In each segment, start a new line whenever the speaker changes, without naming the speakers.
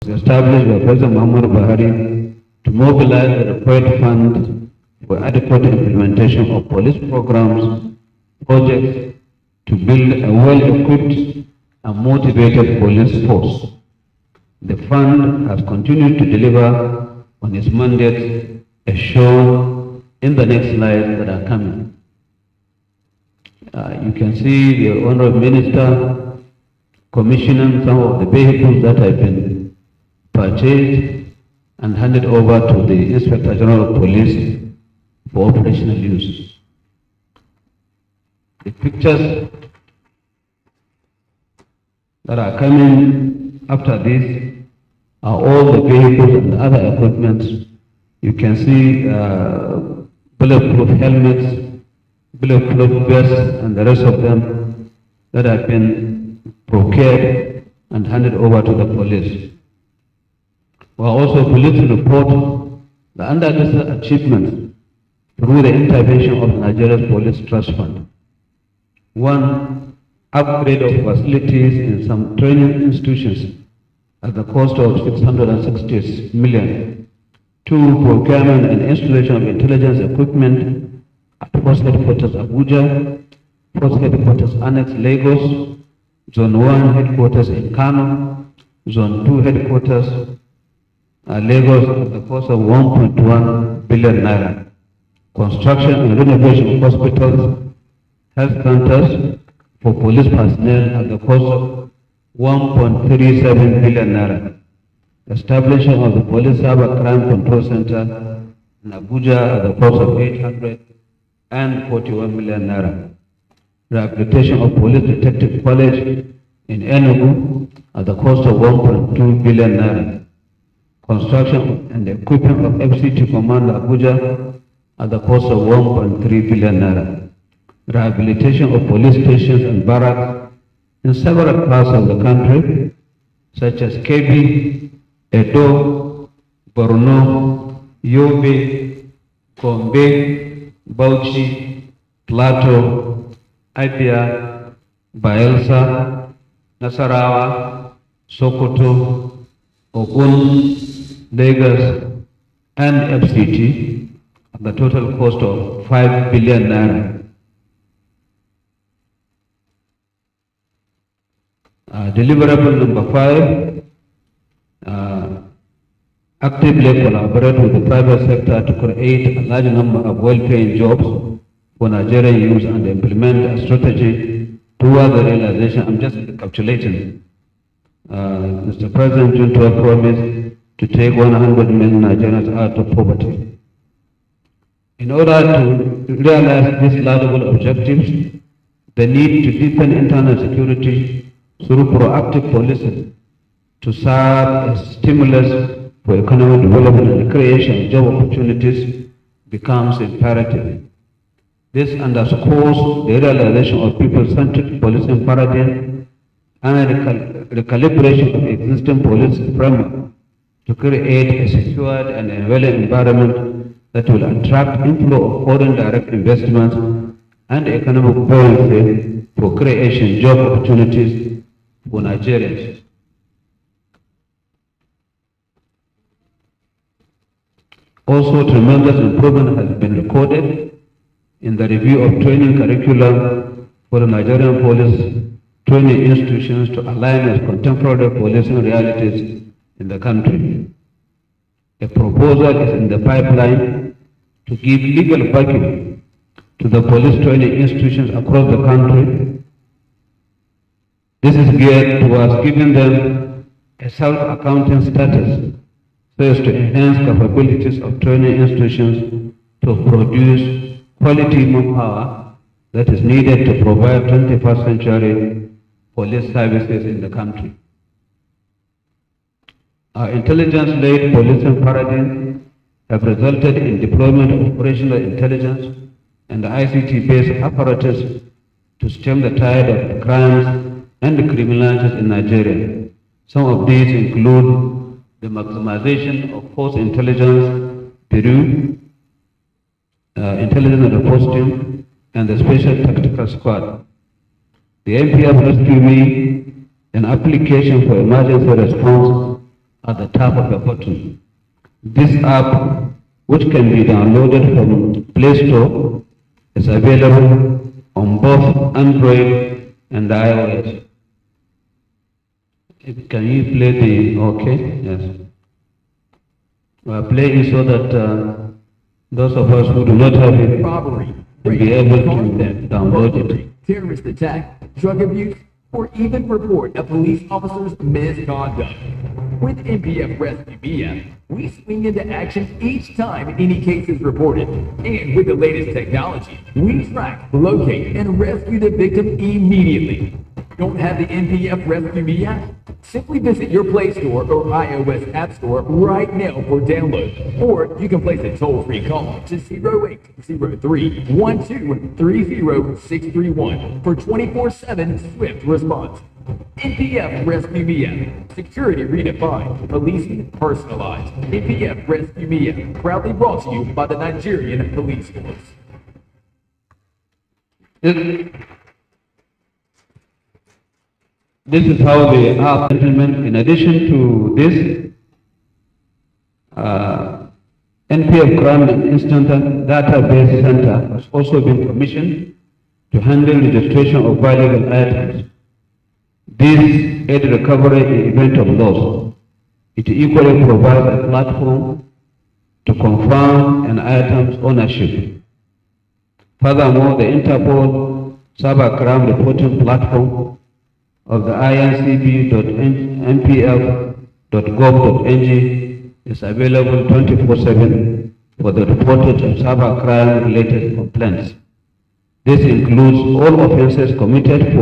established by President Muhammad Buhari to mobilize the required funds for adequate implementation of police programs, projects to build a well-equipped and motivated police force. The fund has continued to deliver on its mandate as shown in the next slides that are coming. You can see the Honorable Minister commissioning some of the vehicles that have been purchased and handed over to the Inspector General of Police for operational use. The pictures that are coming after this are all the vehicles and other equipment. You can see bulletproof helmets, bulletproof vests, and the rest of them that have been procured and handed over to the police. We are also pleased to report the under achievements through the intervention of Nigeria's Police Trust Fund. One, upgrade of facilities in some training institutions at the cost of 660 million. Two, procurement and installation of intelligence equipment at Force Headquarters Abuja, Force Headquarters Annex Lagos, Zone 1 Headquarters in Kano, Zone 2 Headquarters Lagos at the cost of 1.1 billion naira. Construction and renovation of hospitals, health centers for police personnel at the cost of 1.37 billion naira. Establishment of the Police Cybercrime Control Center in Abuja at the cost of 841 million naira. Rehabilitation of Police Detective College in Enugu at the cost of 1.2 billion naira. Construction and equipping of FCT Command Abuja at the cost of 1.3 billion naira. Rehabilitation of police stations and barracks in several parts of the country, such as Kebbi, Edo, Borno, Yobe, Gombe, Bauchi, Plateau, Abia, Bayelsa, Nasarawa, Sokoto, Ogun, Lagos, and FCT at the total cost of 5 billion naira. Deliverable number 5, actively collaborate with the private sector to create a large number of well-paying jobs for Nigerian youth and implement a strategy toward the realization. I'm just recapitulating. Mr. President, June 12 promised to take 100 million Nigerians out of poverty. In order to realize these laudable objectives, the need to deepen internal security through proactive policies to serve as stimulus for economic development and creation of job opportunities becomes imperative. This underscores the realization of people-centric policing paradigm and a recalibration of existing police framework to create a secured and enabling environment that will attract inflow of foreign direct investments and economic buoyancy for creation job opportunities for Nigerians. Also, tremendous improvement has been recorded in the review of training curriculum for the Nigerian police training institutions to align with contemporary policing realities in the country. A proposal is in the pipeline to give legal backing to the police training institutions across the country. This is geared towards giving them a self-accounting status so as to enhance capabilities of training institutions to produce quality manpower that is needed to provide 21st century police services in the country. Our intelligence-led policing paradigm have resulted in deployment of operational intelligence and ICT-based apparatus to stem the tide of crimes and criminalities in Nigeria. Some of these include the maximization of force intelligence bureau, intelligence response team, and the special tactical squad. The NTA Rescue Me, an application for emergency response at the top of the button. This app, which can be downloaded from Play Store, is available on both Android and iOS. Can you play the, okay, yes. We're playing so that those of us who do not have it
robbery,
will be able to download it.
Terrorist attack, drug abuse, or even report a police officer's misconduct. With NPF Rescue BF, we swing into action each time any case is reported. And with the latest technology, we track, locate, and rescue the victim immediately. Don't have the NPF Rescue Me app? Simply visit your Play Store or iOS App Store right now for download. Or you can place a toll-free call to 0803-1230-631 for 24/7 swift response. NPF Rescue Me app. Security redefined. Policing personalized. NPF Rescue Me app. Proudly brought to you by the Nigerian Police Force.
This is how they are, gentlemen. In addition to this, NPF Crime and Instant Database Center has also been commissioned to handle registration of valuable items. This aid recovery in event of loss. It equally provides a platform to confirm an item's ownership. Furthermore, the Interpol cybercrime reporting platform of the incb.npf.gov.ng is available 24/7 for the reported of cybercrime-related complaints. This includes all offenses committed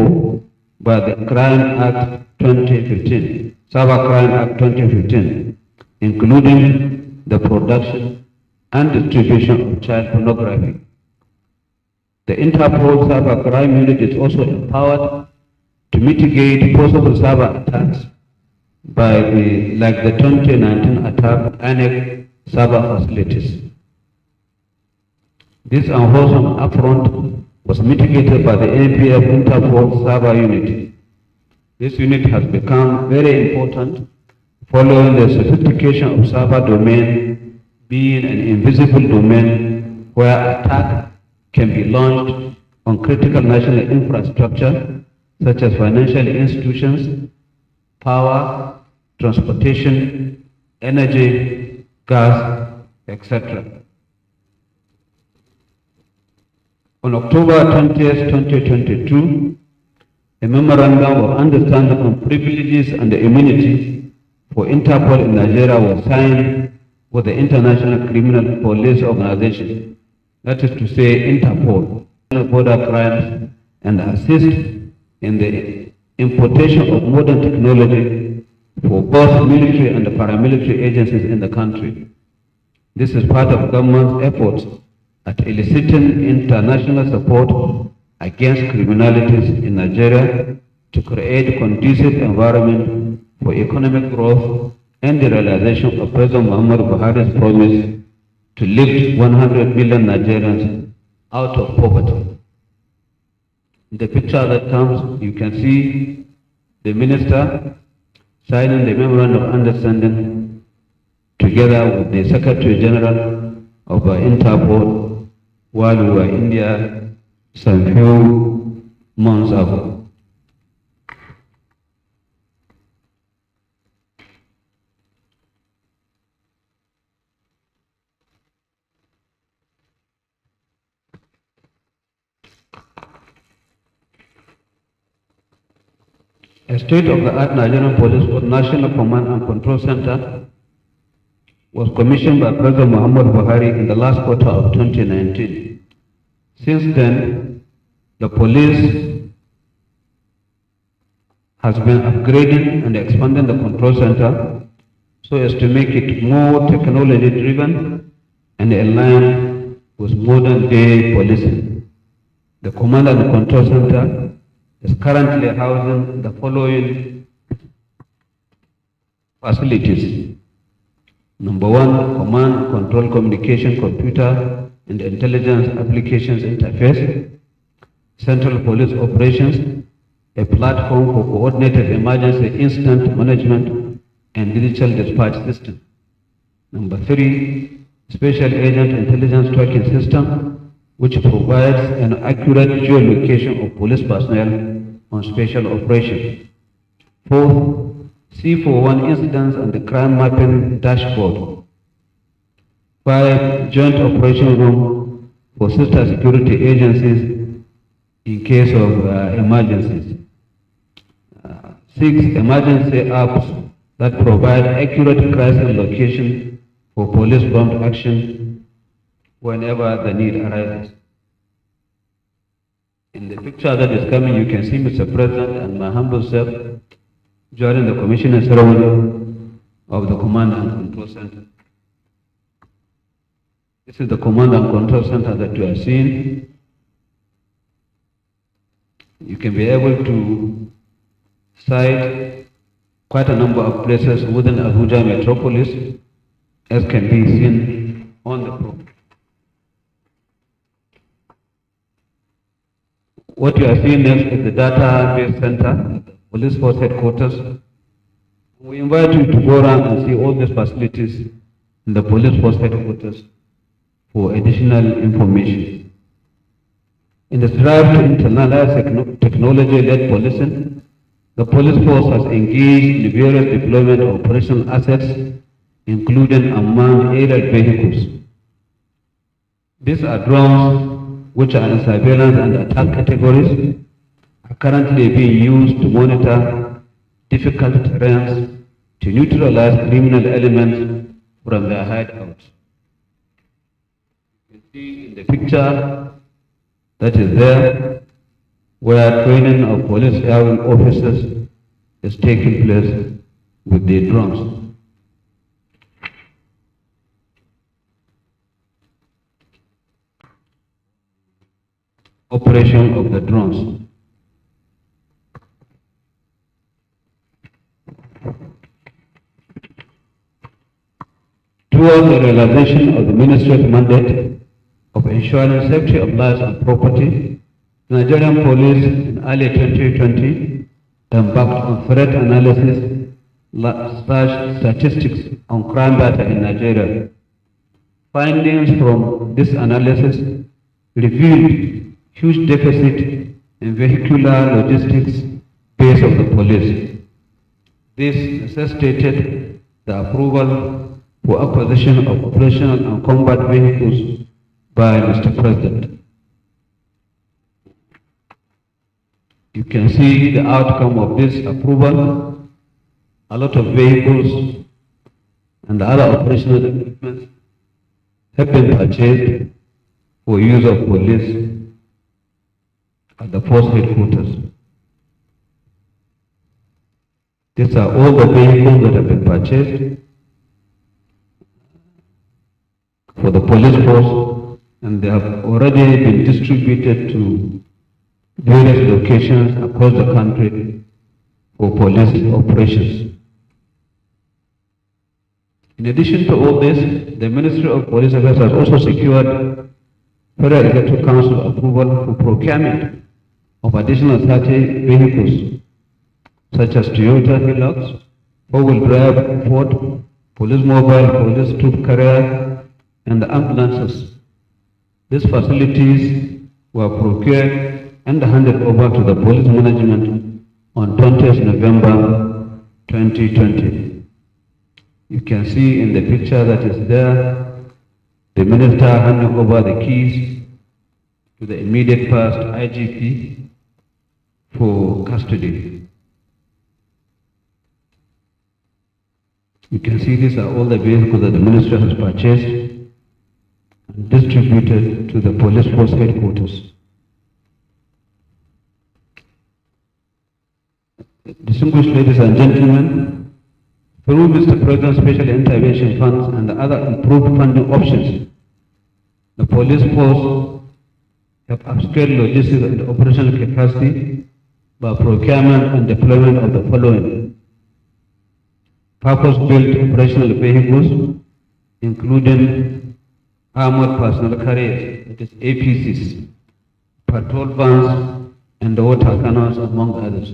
by the Crime Act 2015, Cybercrime Act 2015, including the production and distribution of child pornography. The Interpol cybercrime unit is also empowered to mitigate possible cyber attacks like the 2019 attack on cyber facilities. This unwholesome affront was mitigated by the NPF Interpol cyber unit. This unit has become very important following the sophistication of cyber domain being an invisible domain where attack can be launched on critical national infrastructure such as financial institutions, power, transportation, energy, gas, etc. On October 20th, 2022, a memorandum of understanding on privileges and immunities for Interpol in Nigeria was signed with the International Criminal Police Organization, that is to say Interpol, border crimes, and assist in the importation of modern technology for both military and paramilitary agencies in the country. This is part of government's efforts at eliciting international support against criminalities in Nigeria to create a conducive environment for economic growth and the realization of President Muhammad Buhari's promise to lift 100 million Nigerians out of poverty. In the picture that comes, you can see the minister signing the memorandum of understanding together with the Secretary General of Interpol while we were in India some few months ago. A state-of-the-art Nigerian Police Force National Command and Control Center was commissioned by President Muhammad Buhari in the last quarter of 2019. Since then, the police has been upgrading and expanding the control center so as to make it more technology-driven and aligned with modern-day policing. The command and control center is currently housing the following facilities. Number one, command control communication computer and intelligence applications interface, central police operations, a platform for coordinated emergency incident management and digital dispatch system. Number 3, special agent intelligence tracking system, which provides an accurate geolocation of police personnel on special operations. 4, C41 incidents and the crime mapping dashboard. 5, joint operation room for sister security agencies in case of emergencies. 6, emergency apps that provide accurate crisis location for police prompt action whenever the need arises. In the picture that is coming, you can see Mr. President and my humble self during the commissioning ceremony of the Command and Control Center. This is the Command and Control Center that you are seeing. You can be able to cite quite a number of places within Abuja metropolis, as can be seen on the program. What you are seeing next is the database center at the police force headquarters. We invite you to go around and see all these facilities in the police force headquarters for additional information. In the drive to internalize technology-led policing, the police force has engaged in various deployment of operational assets, including unmanned aerial vehicles. These are drones which are in surveillance and attack categories, are currently being used to monitor difficult terrains to neutralize criminal elements from their hideouts. You can see in the picture that is there, where training of police airmen officers is taking place with the drones. Operation of the drones. Towards the realization of the Ministry's mandate of ensuring safety of lives and property, the Nigerian police in early 2020 embarked on threat analysis / statistics on crime data in Nigeria. Findings from this analysis revealed huge deficit in vehicular logistics base of the police. This necessitated the approval for acquisition of operational and combat vehicles by Mr. President. You can see the outcome of this approval. A lot of vehicles and other operational equipment have been purchased for use of police at the force headquarters. These are all the vehicles that have been purchased for the police force, and they have already been distributed to various locations across the country for police operations. In addition to all this, the Ministry of Police Affairs has also secured Federal Executive Council approval for procurement of additional 30 vehicles, such as Toyota Hilux, four-wheel drive Ford, police mobile, police troop carrier, and the ambulances. These facilities were procured and handed over to the police management on 20th November 2020. You can see in the picture that is there, the minister handing over the keys to the immediate past IGP for custody. You can see these are all the vehicles that the ministry has purchased and distributed to the police force headquarters. Distinguished ladies and gentlemen, through Mr. President's special intervention funds and the other improved funding options, the police force have upscaled logistics and operational capacity by procurement and deployment of the following: purpose-built operational vehicles, including armored personnel carriers, that is APCs, patrol vans, and water cannons, among others.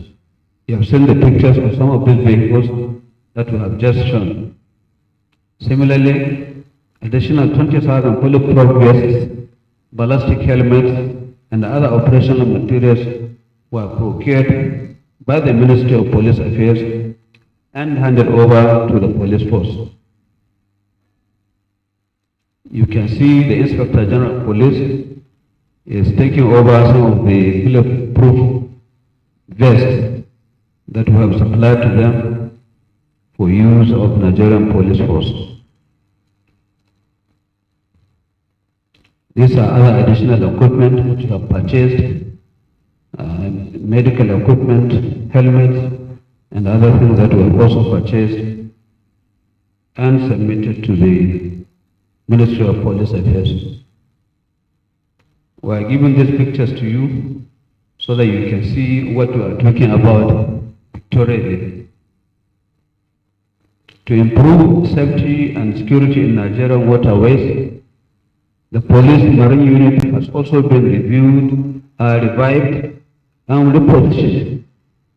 You have seen the pictures of some of these vehicles that we have just shown. Similarly, additional 20,000 bulletproof vests, ballistic helmets, and other operational materials were procured by the Ministry of Police Affairs and handed over to the police force. You can see the Inspector General of Police is taking over some of the bulletproof vests that we have supplied to them for use of Nigerian police force. These are other additional equipment which we have purchased, medical equipment, helmets, and other things that we have also purchased and submitted to the Ministry of Police Affairs. We are giving these pictures to you so that you can see what we are talking about pictorially. To improve safety and security in Nigerian waterways, the police marine unit has also been reviewed, revived, and repositioned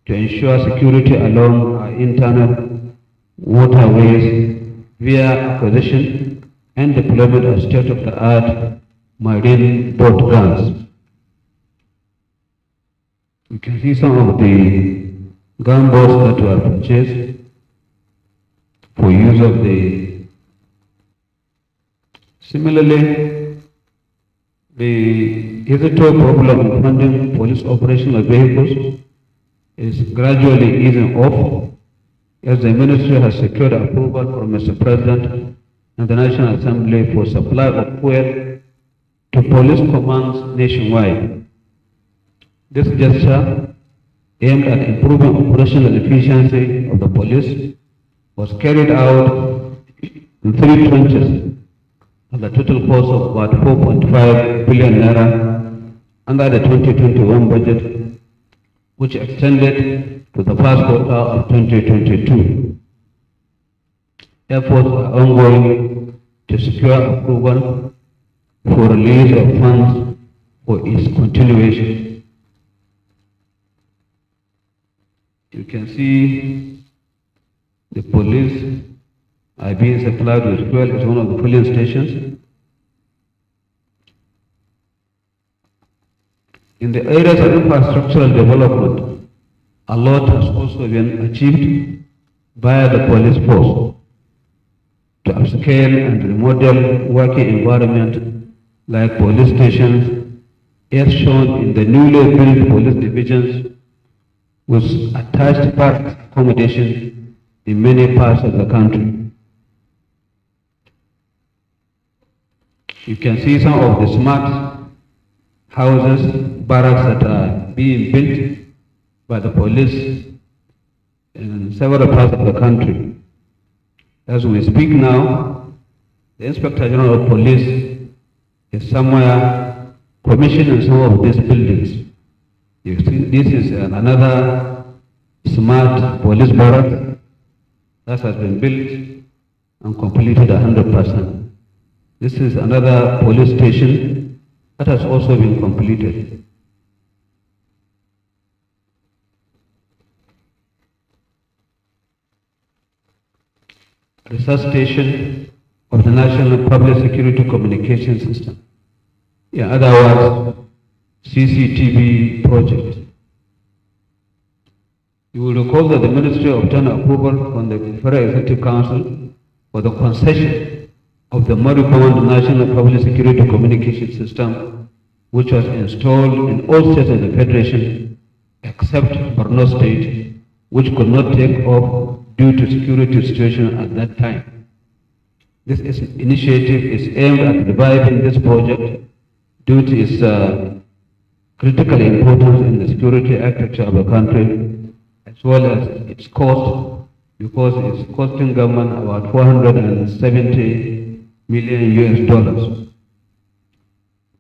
to ensure security along our internal waterways via acquisition and deployment of state-of-the-art marine boat guns. You can see some of the gunboats that were purchased for use of the. Similarly, the hitherto problem of funding police operational vehicles is gradually easing off as the ministry has secured approval from Mr. President and the National Assembly for supply of fuel to police commands nationwide. This gesture, aimed at improving operational efficiency of the police, was carried out in 3 tranches at a total cost of about 4.5 billion naira under the 2021 budget, which extended to the first quarter of 2022. Efforts are ongoing to secure approval for release of funds for its continuation. You can see the police are being supplied with fuel at one of the polling stations. In the areas of infrastructural development, a lot has also been achieved by the police force to upscale and remodel working environment like police stations, as shown in the newly built police divisions with attached park accommodation in many parts of the country. You can see some of the smart houses, barracks that are being built by the police in several parts of the country. As we speak now, the Inspector General of Police is somewhere commissioning some of these buildings. You see, this is another smart police barrack that has been built and completed 100%. This is another police station that has also been completed. Resuscitation of the National Public Security Communication System. In other words, CCTV project. You will recall that the Ministry obtained approval from the Federal Executive Council for the concession of the moribund National Public Security Communication System, which was installed in all states of the Federation except Borno State, which could not take off due to security situation at that time. This initiative is aimed at reviving this project due to its critical importance in the security architecture of the country, as well as its cost, because it's costing government about 470 million US dollars.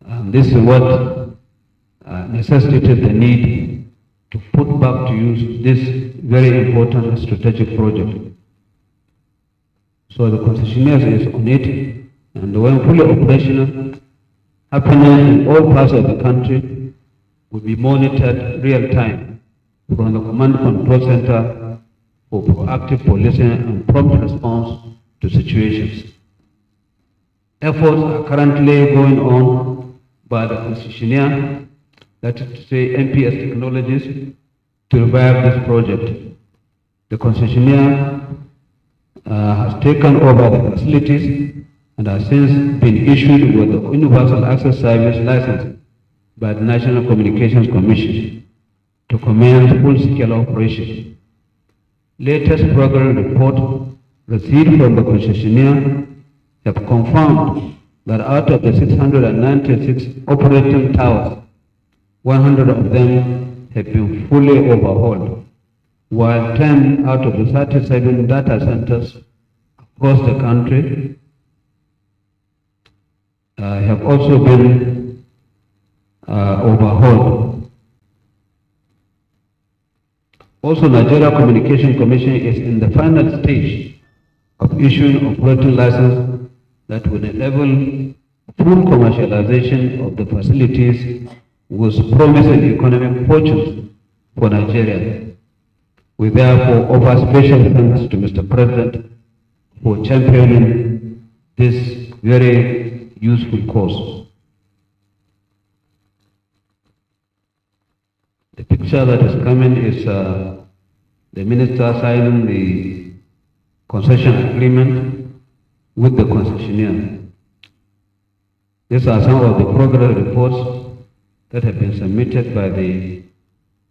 And this is what necessitated the need to put back to use this very important strategic project. So the concessionaire is on it, and when fully operational, happening in all parts of the country, will be monitored real time from the command control center for proactive policing and prompt response to situations. Efforts are currently going on by the concessionaire, that is to say MPS Technologies, to revive this project. The concessionaire has taken over the facilities and has since been issued with the Universal Access Service license by the National Communications Commission to commence full-scale operation. Latest progress report received from the concessionaire have confirmed that out of the 696 operating towers, 100 of them have been fully overhauled, while 10 out of the 37 data centers across the country have also been overhauled. Also, Nigeria Communication Commission is in the final stage of issuing operating license that will enable full commercialization of the facilities with promising economic fortunes for Nigeria. We therefore offer special thanks to Mr. President for championing this very useful cause. The picture that is coming is the minister signing the concession agreement with the concessionaire. These are some of the progress reports that have been submitted by the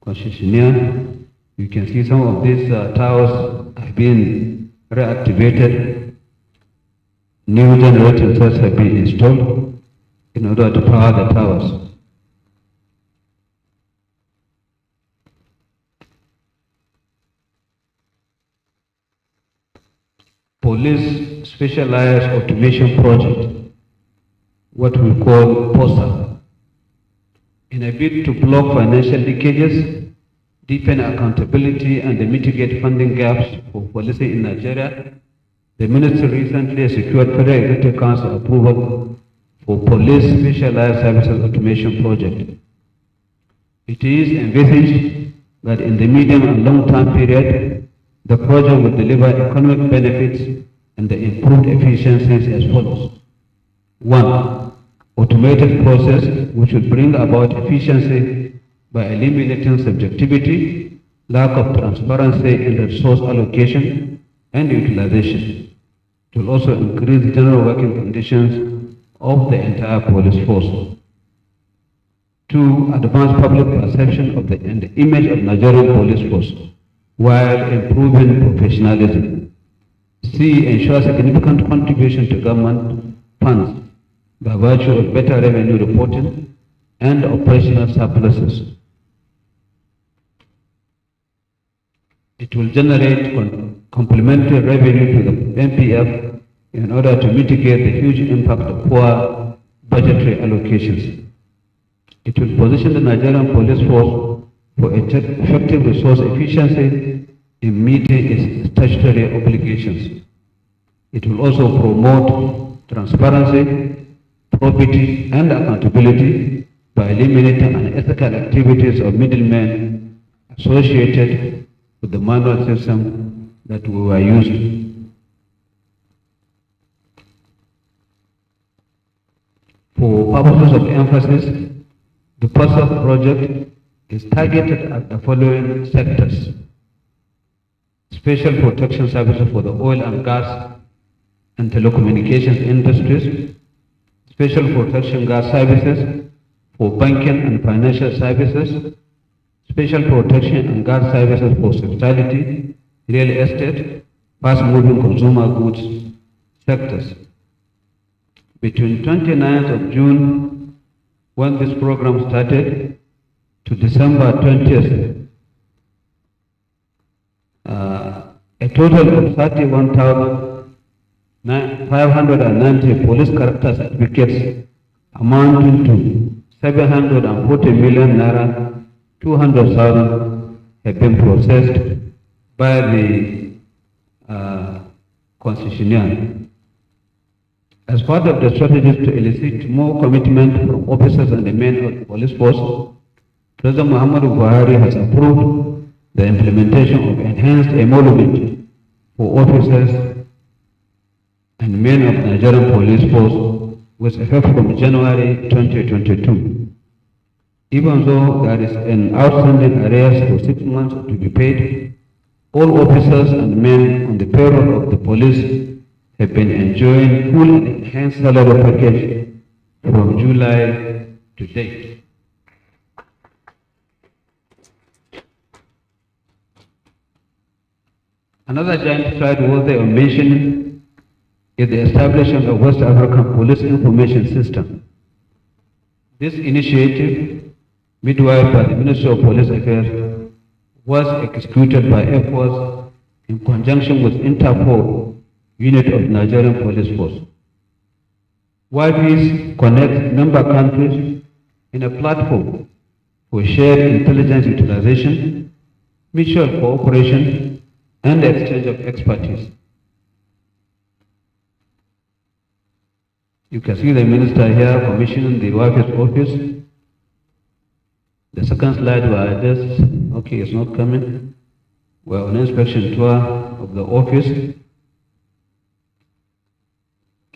concessionaire. You can see some of these towers have been reactivated. New generating sets have been installed in order to power the towers. Police Specialized Automation Project, what we call POSA, in a bid to block financial leakages, deepen accountability, and mitigate funding gaps for policing in Nigeria, the ministry recently secured Federal Executive Council approval for Police Specialized Services Automation Project. It is envisaged that in the medium and long-term period, the project will deliver economic benefits and the improved efficiencies as follows. 1. Automated process which will bring about efficiency by eliminating subjectivity, lack of transparency in resource allocation and utilization. It will also increase the general working conditions of the entire police force. 2. Advance public perception of and the image of Nigerian police force while improving professionalism. C. Ensure significant contribution to government funds by virtue of better revenue reporting and operational surpluses. It will generate complementary revenue to the NPF in order to mitigate the huge impact of poor budgetary allocations. It will position the Nigerian police force for effective resource efficiency in meeting its statutory obligations. It will also promote transparency, probity, and accountability by eliminating unethical activities of middlemen associated with the manual system that we were using. For purposes of emphasis, the POSA project is targeted at the following sectors: special protection services for the oil and gas and telecommunications industries, special protection gas services for banking and financial services, special protection and gas services for hospitality, real estate, fast-moving consumer goods sectors. Between 29th of June, when this program started, to December 20th, a total of 31,590 police character certificates amounting to 740 million naira, 200,000 have been processed by the concessionaire. As part of the strategies to elicit more commitment from officers and the men of the police force, President Muhammadu Buhari has approved the implementation of enhanced emolument for officers and men of Nigerian Police Force with effect from January 2022. Even though there is an outstanding arrears for 6 months to be paid, all officers and men on the payroll of the police have been enjoying full and enhanced salary package from July to date. Another giant stride worthy of mentioning is the establishment of West African Police Information System. This initiative, midwife by the Ministry of Police Affairs, was executed by efforts in conjunction with Interpol, unit of Nigerian Police Force. WIPs connect member countries in a platform for shared intelligence utilization, mutual cooperation, and exchange of expertise. You can see the minister here commissioning the WIPs office. The second slide was this. Okay, it's not coming. We're on inspection tour of the office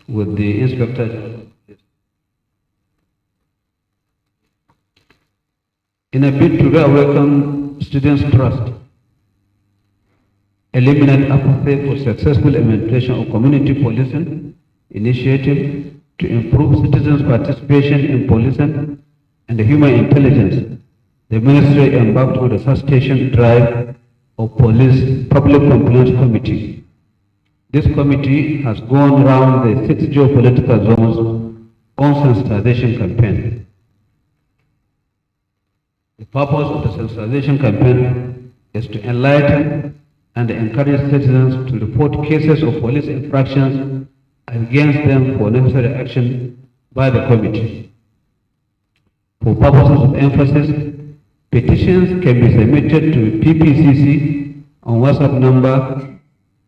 with the inspector. In a bid to reawaken students' trust, eliminate apathy for successful implementation of community policing initiative to improve citizens' participation in policing and human intelligence, the ministry embarked on the resuscitation drive of Police Public Complaints Committee. This committee has gone around the 6 geopolitical zones on sensitization campaign. The purpose of the sensitization campaign is to enlighten and encourage citizens to report cases of police infractions against them for necessary action by the committee. For purposes of emphasis, petitions can be submitted to PPCC on WhatsApp number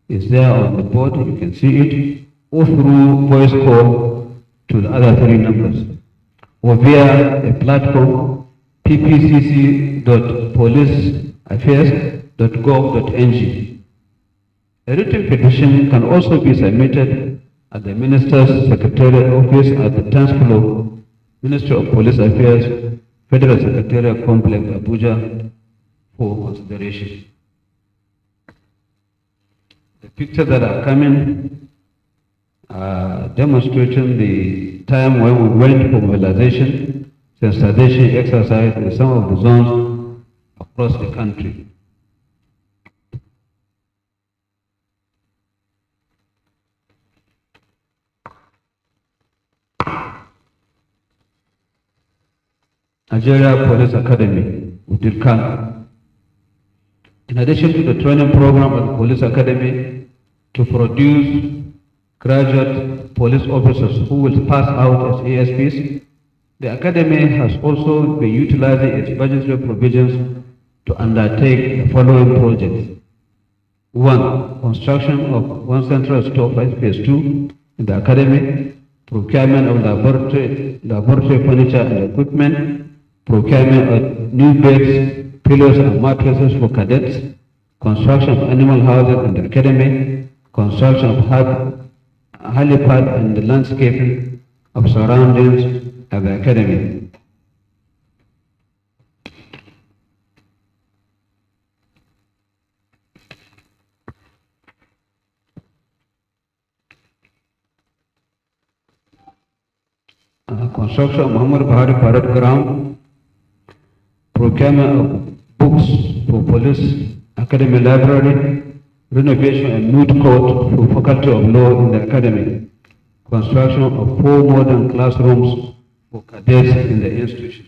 is there on the board, you can see it, or through voice call to the other 3 numbers, or via a platform ppcc.policeaffairs.gov.ng. A written petition can also be submitted at the Minister's Secretariat Office at the 10th floor, Ministry of Police Affairs, Federal Secretariat Complex, Abuja, for consideration. The pictures that are coming are demonstrating the time when we went for mobilization, sensitization exercise in some of the zones across the country. Nigeria Police Academy, Udirkan. In addition to the training program at the Police Academy to produce graduate police officers who will pass out as ASPs, the Academy has also been utilizing its budgetary provisions to undertake the following projects. 1. Construction of 1 central store phase 2 in the Academy, procurement of laboratory furniture and equipment, procurement of new beds, pillows and mattresses for cadets, construction of animal houses in the Academy, construction of helipad and the landscaping of surroundings of the Academy. Construction of Muhammad Buhari Parade Ground, procurement of books for Police Academy Library, renovation and moot court for Faculty of Law in the Academy, construction of 4 modern classrooms for cadets in the institution.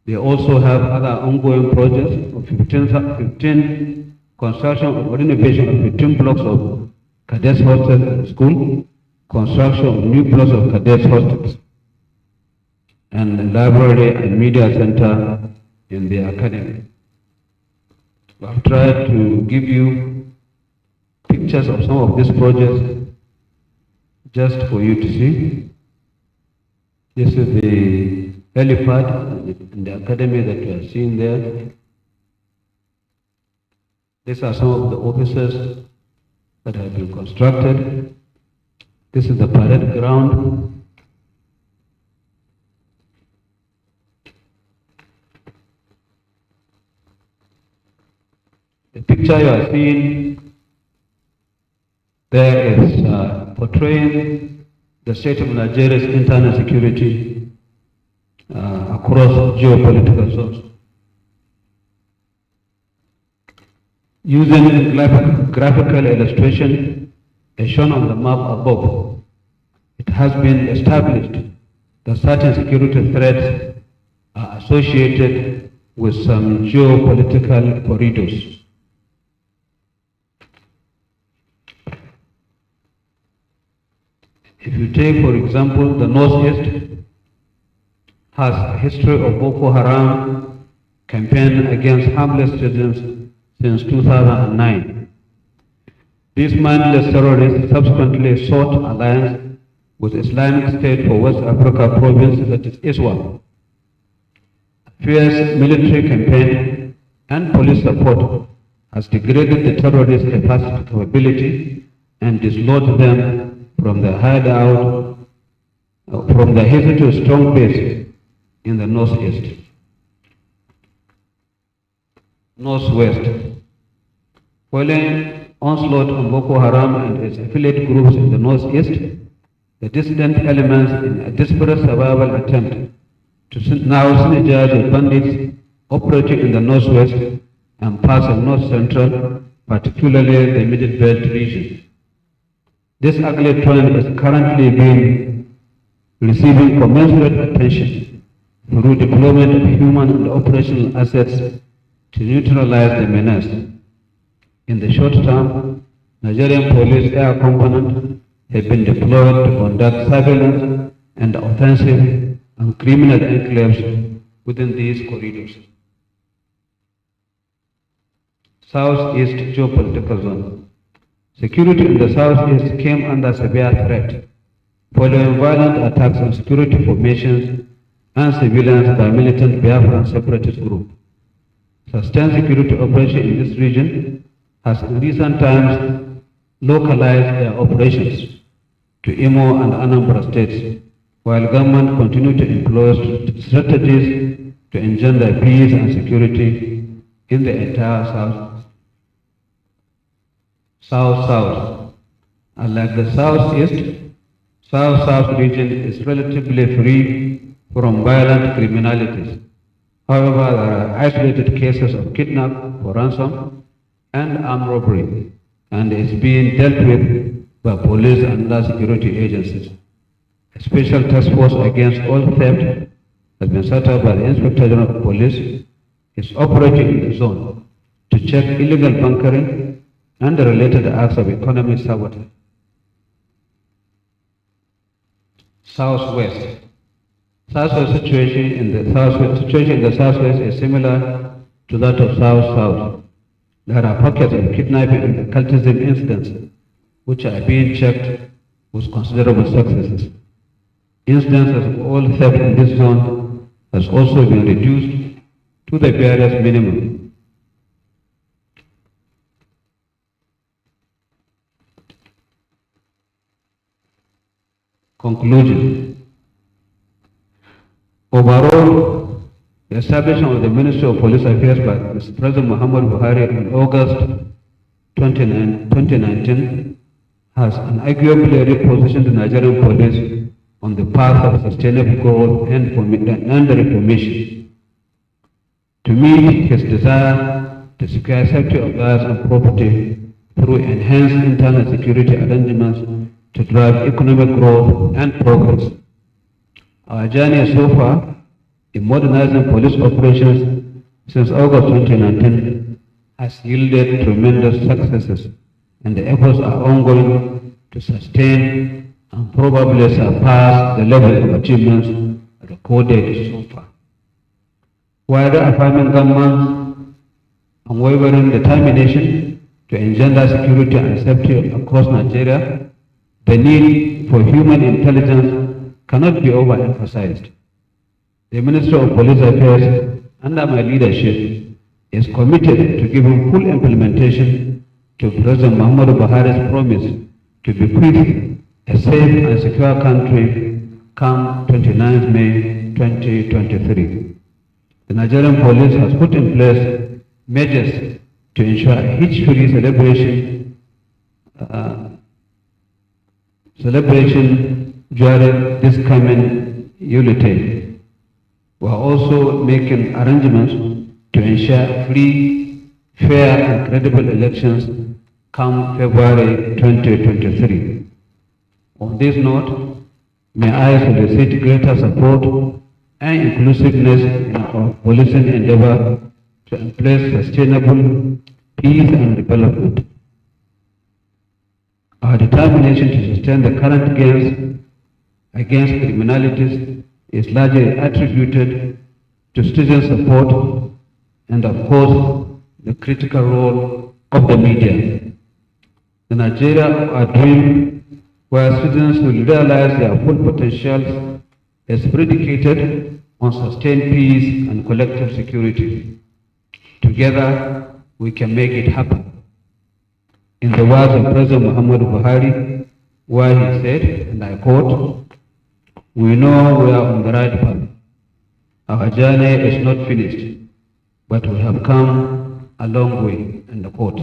They also have other ongoing projects of 15 construction of renovation of 15 blocks of cadets hostels at school, construction of new blocks of cadets hostels, and the library and media center in the Academy. I've tried to give you pictures of some of these projects just for you to see. This is the helipad in the Academy that you are seeing there. These are some of the offices that have been constructed. This is the parade ground. The picture you are seeing there is portraying the state of Nigeria's internal security across geopolitical zones. Using graphical illustration as shown on the map above, it has been established that certain security threats are associated with some geopolitical corridors. If you take, for example, the Northeast has a history of Boko Haram campaign against harmless citizens since 2009. These mindless terrorists subsequently sought alliance with Islamic State for West Africa province, that is ISWAP. Fierce military campaign and police support has degraded the terrorist capability and dislodged them from the hideout, from the hitherto strong base in the Northeast. Northwest. Following onslaught on Boko Haram and its affiliate groups in the Northeast, the dissident elements in a desperate survival attempt to now synergize with bandits operating in the Northwest and parts of North Central, particularly the Middle Belt region. This ugly trend is currently receiving commensurate attention through deployment of human and operational assets to neutralize the menace. In the short term, Nigerian police air component have been deployed to conduct surveillance and offensive on criminal enclaves within these corridors. Southeast geopolitical zone. Security in the Southeast came under severe threat following violent attacks on security formations and civilians by militant Biafran separatist groups. Sustained security operation in this region has in recent times localized their operations to Imo and Anambra states, while government continue to employ strategies to engender peace and security in the entire South-South. Unlike the Southeast, South-South region is relatively free from violent criminalities. However, there are isolated cases of kidnap for ransom and armed robbery, and is being dealt with by police and other security agencies. A special task force against all theft has been set up by the Inspector General of Police, is operating in the zone to check illegal bunkering and the related acts of economic sabotage. Southwest. Southwest situation in the Southwest is similar to that of South-South. There are pockets of kidnapping and cultism incidents which are being checked with considerable successes. Incidences of all theft in this zone has also been reduced to the barest minimum. Conclusion. Overall, the establishment of the Ministry of Police Affairs by Mr. President Muhammad Buhari in August 2019 has unarguably repositioned the Nigerian police on the path of sustainable growth and reformation. To meet his desire to secure safety of lives and property through enhanced internal security arrangements to drive economic growth and progress. Our journey so far in modernizing police operations since August 2019 has yielded tremendous successes, and the efforts are ongoing to sustain and probably surpass the level of achievements recorded so far. While affirming government's unwavering determination to engender security and safety across Nigeria, the need for human intelligence cannot be overemphasized. The Ministry of Police Affairs, under my leadership, is committed to giving full implementation to President Muhammadu Buhari's promise to bequeath a safe and secure country come 29th May 2023. The Nigerian police has put in place measures to ensure a hitch-free celebration during this coming Yuletide. We are also making arrangements to ensure free, fair and credible elections come February 2023. On this note, may I solicit greater support and inclusiveness in our policing endeavor to embrace sustainable peace and development. Our determination to sustain the current gains against criminalities is largely attributed to citizen support and, of course, the critical role of the media. The Nigeria of our dream, where citizens will realize their full potentials, is predicated on sustained peace and collective security. Together, we can make it happen. In the words of President Muhammadu Buhari, where he said, and I quote, "We know we are on the right path. Our journey is not finished, but we have come a long way," end quote.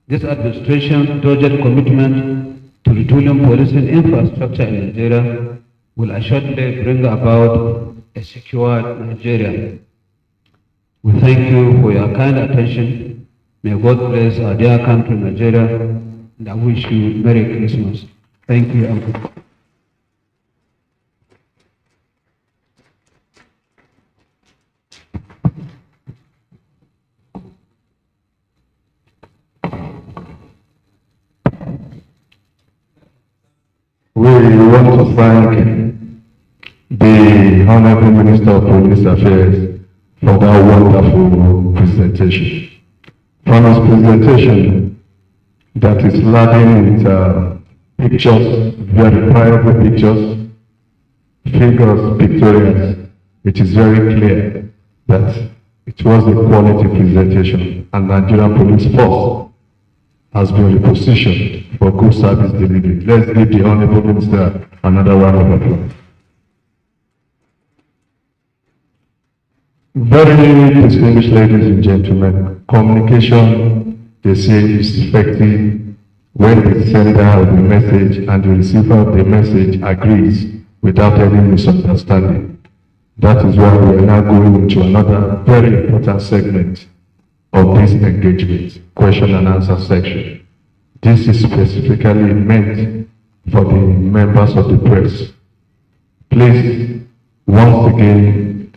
This administration's dogged commitment to retooling policing infrastructure in Nigeria will assuredly bring about a secure Nigeria. We thank you for your kind attention. May God bless our dear country, Nigeria, and I wish you Merry Christmas. Thank you.
We want to thank the Honorable Minister of Police Affairs for that wonderful presentation. From his presentation, that is laden with pictures, verifiable pictures, figures, pictorials, it is very clear that it was a quality presentation, and Nigerian Police Force has been repositioned for good service delivery. Let's give the Honorable Minister another round of applause. Very distinguished ladies and gentlemen, communication, they say, is effective when the sender of the message and the receiver of the message agrees without any misunderstanding. That is why we are now going into another very important segment of this engagement, question and answer section. This is specifically meant for the members of the press. Please, once again,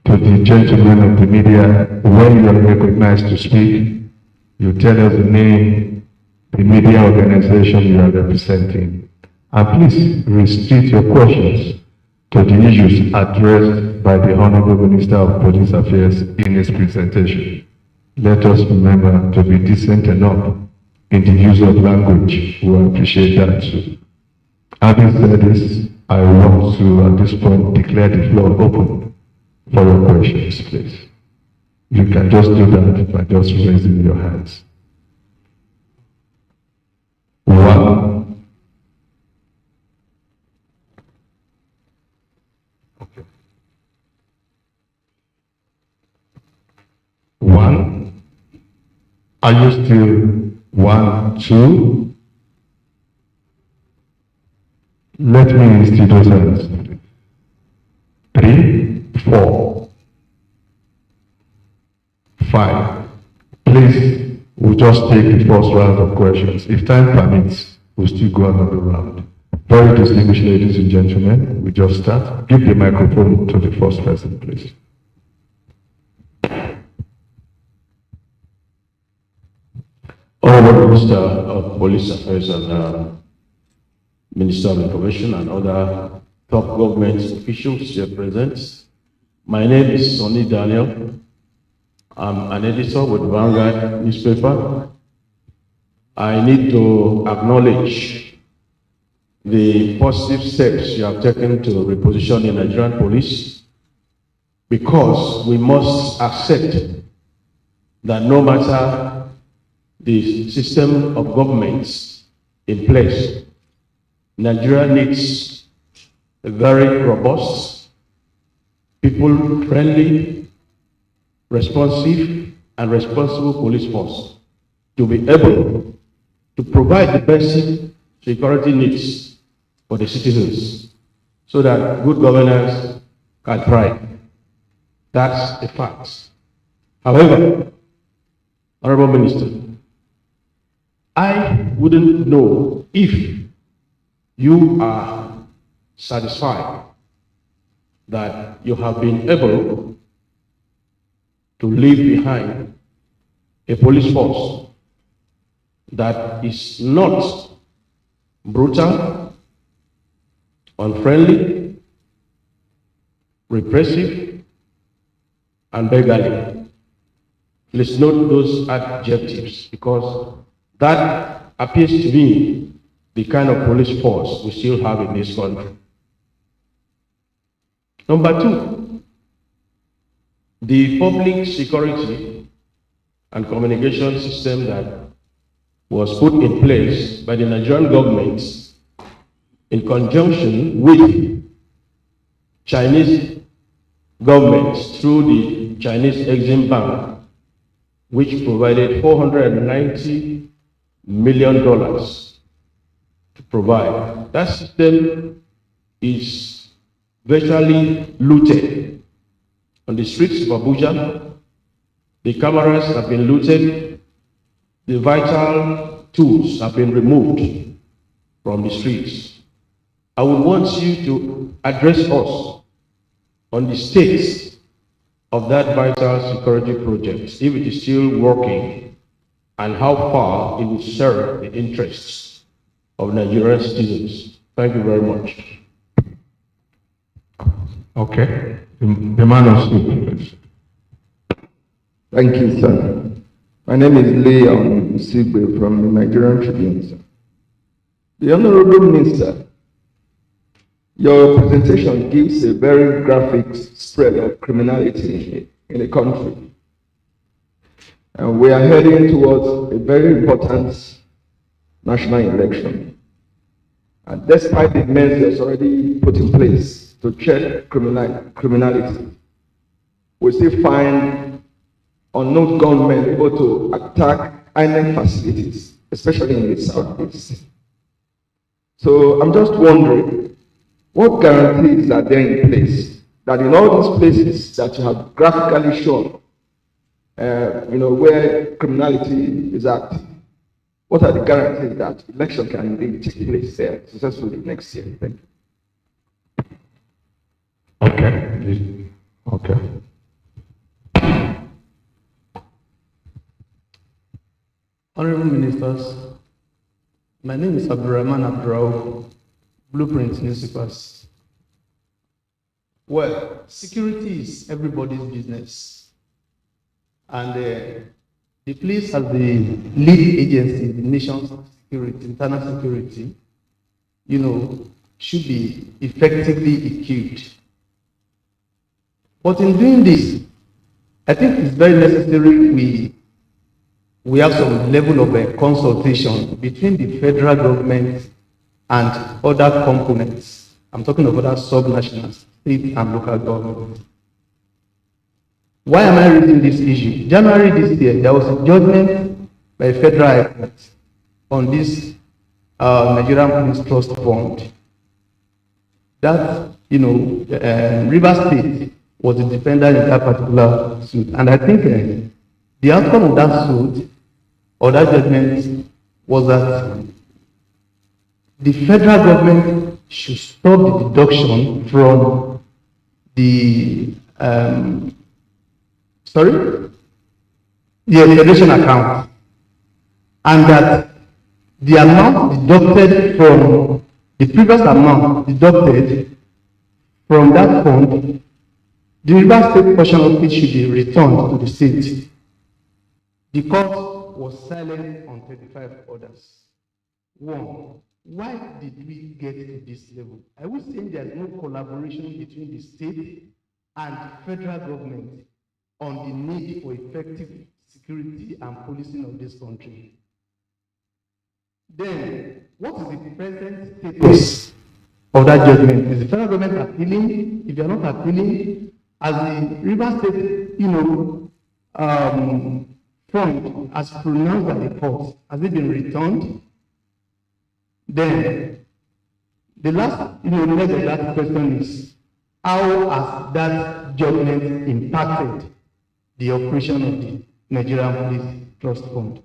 to the gentlemen of the media, when you are recognized to speak, you tell us the name, the media organization you are representing. And please restrict your questions to the issues addressed by the Honorable Minister of Police Affairs in his presentation. Let us remember to be decent enough in the use of language. We appreciate that too. Having said this, I want to, at this point, declare the floor open for your questions, please. You can just do that by just raising your hands. One. Okay. One. Are you still 1, 2? Let me see those hands. 3, 4, 5. Please, we'll just take the first round of questions. If time permits, we'll still go another round. Very distinguished ladies and gentlemen, we just start. Give the microphone to the first person, please.
Honorable Minister of Police Affairs and Minister of Information and other top government officials here present. My name is Sonny Daniel. I'm an editor with Vanguard newspaper. I need to acknowledge the positive steps you have taken to reposition the Nigerian police because we must accept that no matter the system of governments in place, Nigeria needs a very robust, people-friendly, responsive, and responsible police force to be able to provide the basic security needs for the citizens so that good governance can thrive. That's a fact. However, Honorable Minister, I wouldn't know if you are satisfied that you have been able to leave behind a police force that is not brutal, unfriendly, repressive, and beggarly. Let's note those adjectives because that appears to me the kind of police force we still have in this country. Number two, the public security and communication system that was put in place by the Nigerian government in conjunction with Chinese governments through the Chinese Exim Bank, which provided $490 million to provide. That system is virtually looted on the streets of Abuja. The cameras have been looted. The vital tools have been removed from the streets. I would want you to address us on the state of that vital security project, if it is still working, and how far it will serve the interests of Nigerian citizens. Thank you very much.
Okay. The man of speech.
Thank you, sir. My name is Leon Sigbe from the Nigerian Tribune, sir. The Honorable Minister, your presentation gives a very graphic spread of criminality in the country. And we are heading towards a very important national election. And despite the measures already put in place to check criminality, we still find unknown gunmen able to attack island facilities, especially in the southeast. So I'm just wondering, what guarantees are there in place that in all these places that you have graphically shown, where criminality is active, what are the guarantees that election can indeed take place there successfully next year? Thank you.
Okay. Okay.
Honorable Ministers, my name is Abdurrahman Abdurrao, Blueprint Newspapers. Well, security is everybody's business. And the police as the lead agency in the nation's security, internal security, should be effectively equipped. But in doing this, I think it's very necessary we have some level of consultation between the federal government and other components. I'm talking of other subnational, state and local government. Why am I raising this issue? January this year, there was a judgment by a federal high court on this Nigerian Police Trust Fund. That, Rivers State was the defendant in that particular suit. And I think the outcome of that suit or that judgment was that the federal government should stop the deduction from the federation account, and that the amount deducted from the previous amount deducted from that fund, the Rivers State portion of it should be returned to the state. The court was silent on 35 orders. One, why did we get to this level? I would say there's no collaboration between the state and federal government on the need for effective security and policing of this country. Then, what is the present status of that judgment? Is the federal government appealing? If they are not appealing, as the Rivers State, fund as pronounced by the court, has it been returned? Then, the last, leg of that question is, how has that judgment impacted the operation of the Nigerian Police Trust Fund?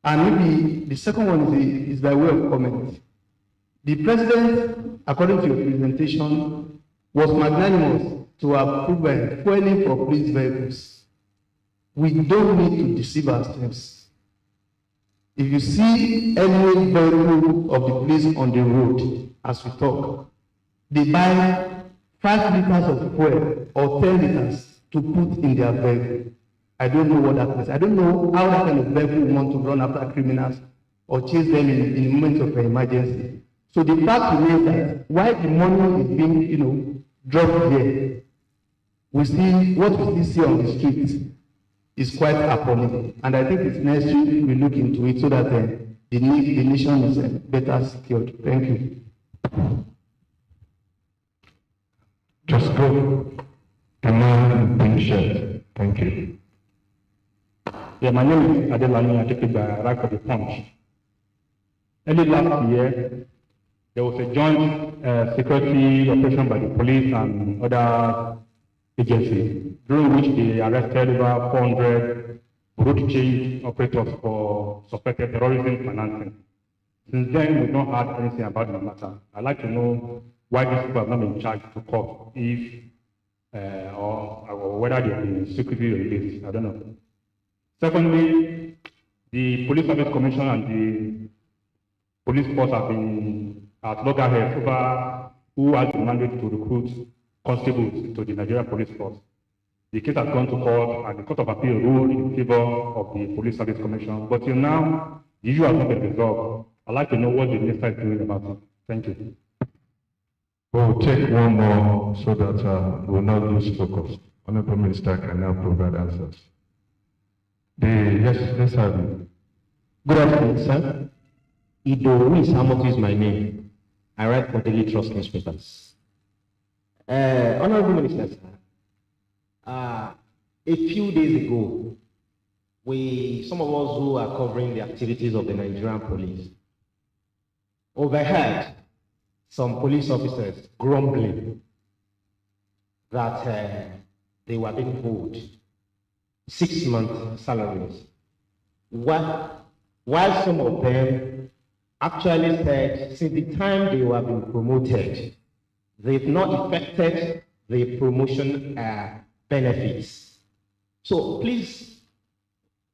And maybe the second one is by way of comment. The president, according to your presentation, was magnanimous to approve fueling for police vehicles. We don't need to deceive ourselves. If you see any vehicle of the police on the road as we talk, they buy 5 liters of fuel or 10 liters to put in their vehicle. I don't know what that means. I don't know how that kind of vehicle want to run after criminals or chase them in moments of emergency. So the fact remains that while the money is being, dropped there, we see what we see on the streets is quite appalling. And I think it's necessary we look into it so that the nation is better secured. Thank you.
Just go. The man in pink shirt. Thank you.
Yeah, my name is Adelani. I take it by right for the punch. Early last year, there was a joint security operation by the police and other agencies, during which they arrested over 400 road change operators for suspected terrorism financing. Since then, we've not heard anything about the matter. I'd like to know why these people have not been charged to court, if or whether they've been secretly released. I don't know. Secondly, the Police Service Commission and the police force have been at loggerheads over who has the mandate to recruit constables to the Nigerian police force. The case has gone to court, and the Court of Appeal ruled in favor of the Police Service Commission. But till now, the issue has not been resolved. I'd like to know what the minister is doing about it. Thank you.
We'll take one more so that we'll not lose focus. Honorable Minister can now provide answers. Yes, let's have it.
Good afternoon, sir. Ido Samoki is my name. I write for Daily Trust newspapers. Honorable Minister, sir, a few days ago, some of us who are covering the activities of the Nigerian police overheard some police officers grumbling that they were being owed 6-month salaries, while some of them actually said since the time they were being promoted, they've not affected the promotion benefits. So please,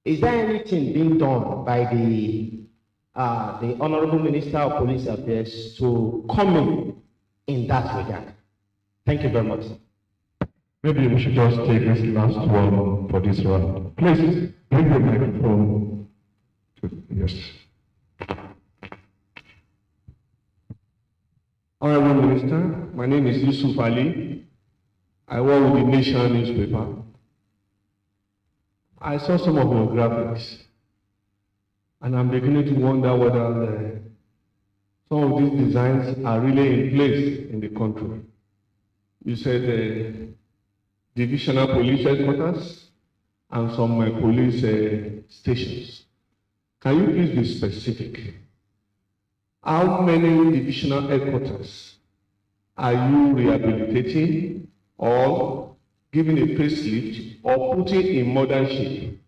is there anything being done by the Honorable Minister of Police Affairs to come in that regard? Thank you very much, sir.
Maybe we should just take this last one for this round. Please bring the microphone to, yes.
Honorable Minister, my name is Yusuf Ali. I work with the Nation newspaper. I saw some of your graphics, and I'm beginning to wonder whether some of these designs are really in place in the country. You said divisional police headquarters and some police stations. Can you please be specific? How many divisional headquarters are you rehabilitating or giving a facelift or putting in modern shape?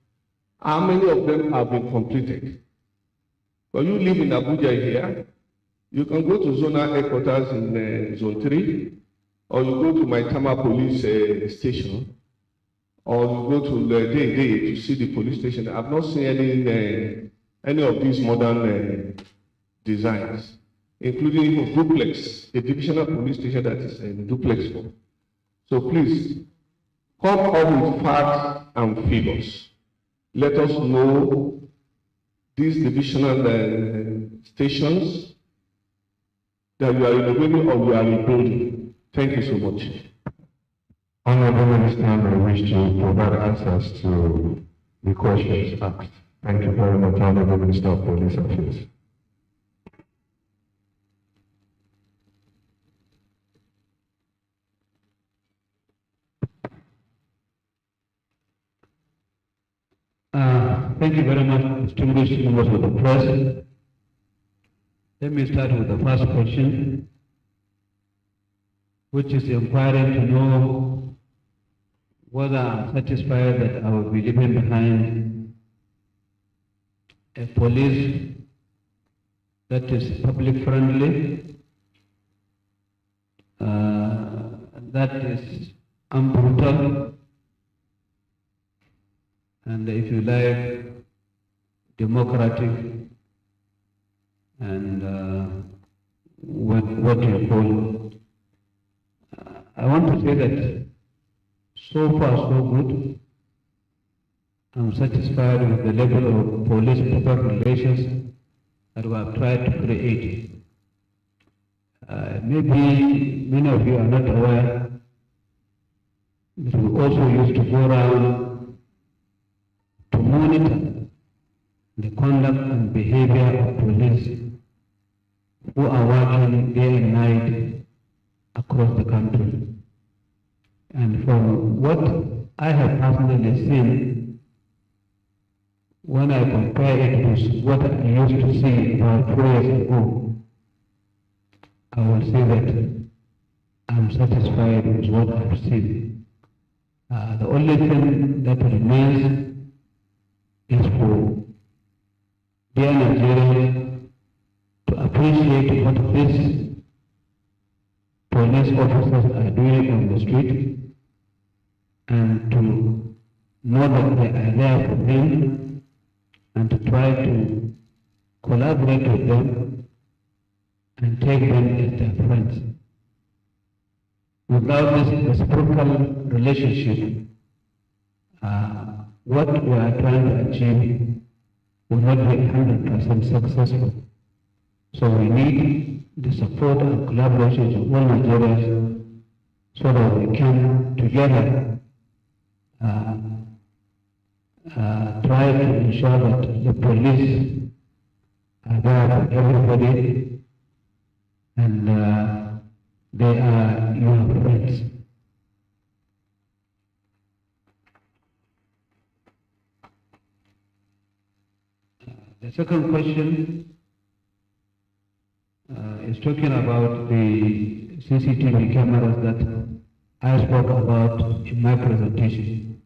How many of them have been completed? When you live in Abuja here, you can go to zonal headquarters in Zone 3, or you go to Maitama Police Station, or you go to Day to see the police station. I've not seen any of these modern designs, including even duplex, a divisional police station that is in duplex form. So please, come up with facts and figures. Let us know these divisional stations that you are renovating or you are rebuilding. Thank you so much.
Honorable Minister may wish to provide answers to the questions asked. Thank you very much, Honorable Minister of Police Affairs.
Thank you very much, distinguished members of the press. Let me start with the first question, which is inquiring to know whether I'm satisfied that I will be leaving behind a police that is public friendly, that is unbrutal, and if you like, democratic, and what you call. I want to say that so far so good. I'm satisfied with the level of police-public relations that we have tried to create. Maybe many of you are not aware that we also used to go around to monitor the conduct and behavior of police who are working day and night across the country. And from what I have personally seen, when I compare it with what I used to see about 4 years ago, I will say that I'm satisfied with what I've seen. The only thing that remains is for dear Nigerians to appreciate what these police officers are doing on the street and to know that they are there for them and to try to collaborate with them and take them as their friends. Without this reciprocal relationship, what we are trying to achieve will not be 100% successful. So we need the support and collaboration of all Nigerians so that we can together try to ensure that the police are there for everybody and they are your friends. The second question is talking about the CCTV cameras that I spoke about in my presentation.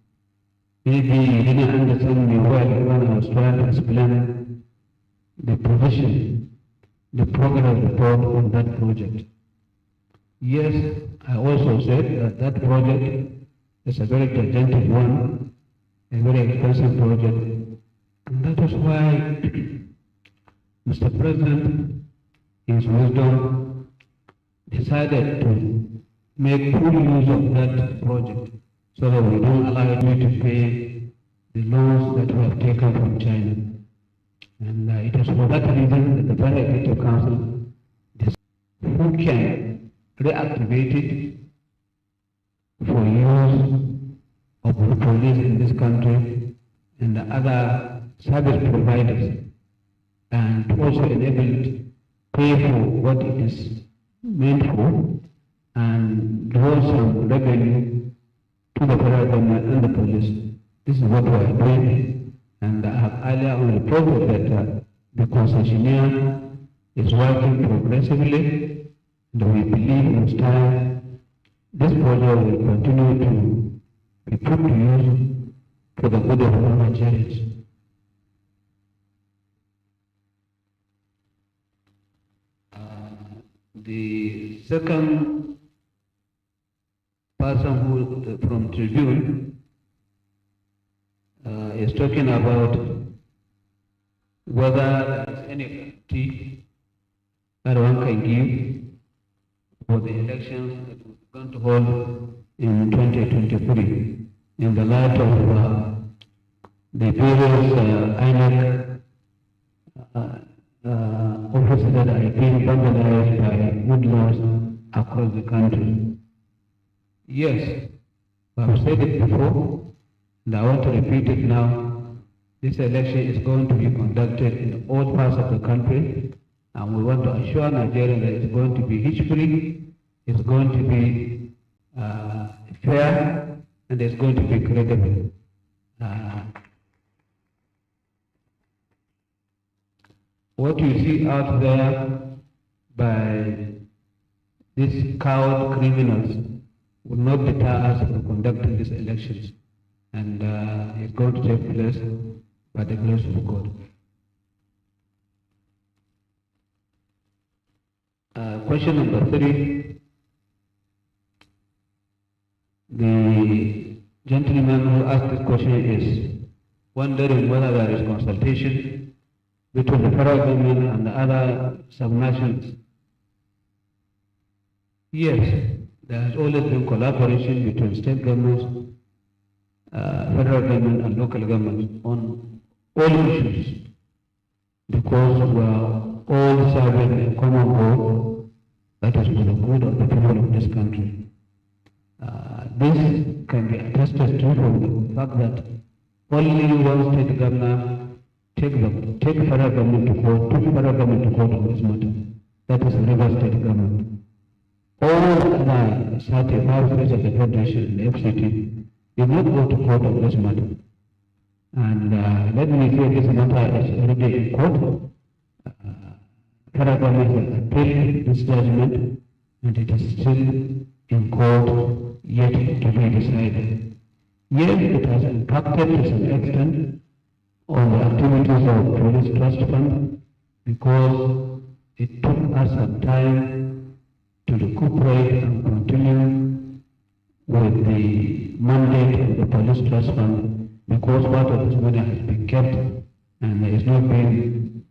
Maybe you didn't understand me well when I was trying to explain the provision, the progress report on that project. Yes, I also said that that project is a very gigantic one, a very expensive project. And that is why Mr. President, in his wisdom, decided to make full use of that project so that we don't allow you to pay the loans that we have taken from China. And it is for that reason that the Federal Executive Council decided who can reactivate it for use of the police in this country and the other service providers, and also enable it pay for what it is meant for and draw some revenue to the federal government and the police. This is what we are doing, and I have earlier on reported that the concessionaire is working progressively, and we believe in time this project will continue to be put to use for the good of all Nigerians. The second person who from Tribune is talking about whether there is any guarantee that one can give for the elections that we're going to hold in 2023 in the light of the various INEC offices that are being vandalized by hoodlums across the country. Yes, I've said it before, and I want to repeat it now. This election is going to be conducted in all parts of the country, and we want to assure Nigerians that it's going to be hitch-free, it's going to be fair, and it's going to be credible. What you see out there by these coward criminals will not deter us from conducting these elections, and it's going to take place by the grace of God. Question number 3. The gentleman who asked this question is wondering whether there is consultation between the federal government and the other subnationals. Yes, there has always been collaboration between state governments, federal government and local governments on all issues, because we are all serving a common goal, that is for the good of the people of this country. This can be attested to from the fact that only one state governor take federal government to court, took federal government to court on this matter. That is the River State government. All other 35 states of the Federation and the FCT did not go to court on this matter. And let me say this matter is already in court. Federal government has appealed this judgment, and it is still in court, yet to be decided. Yes, it has impacted to some extent on the activities of Police Trust Fund, because it took us some time to recuperate and continue with the mandate of the Police Trust Fund, because part of this money has been kept and is not being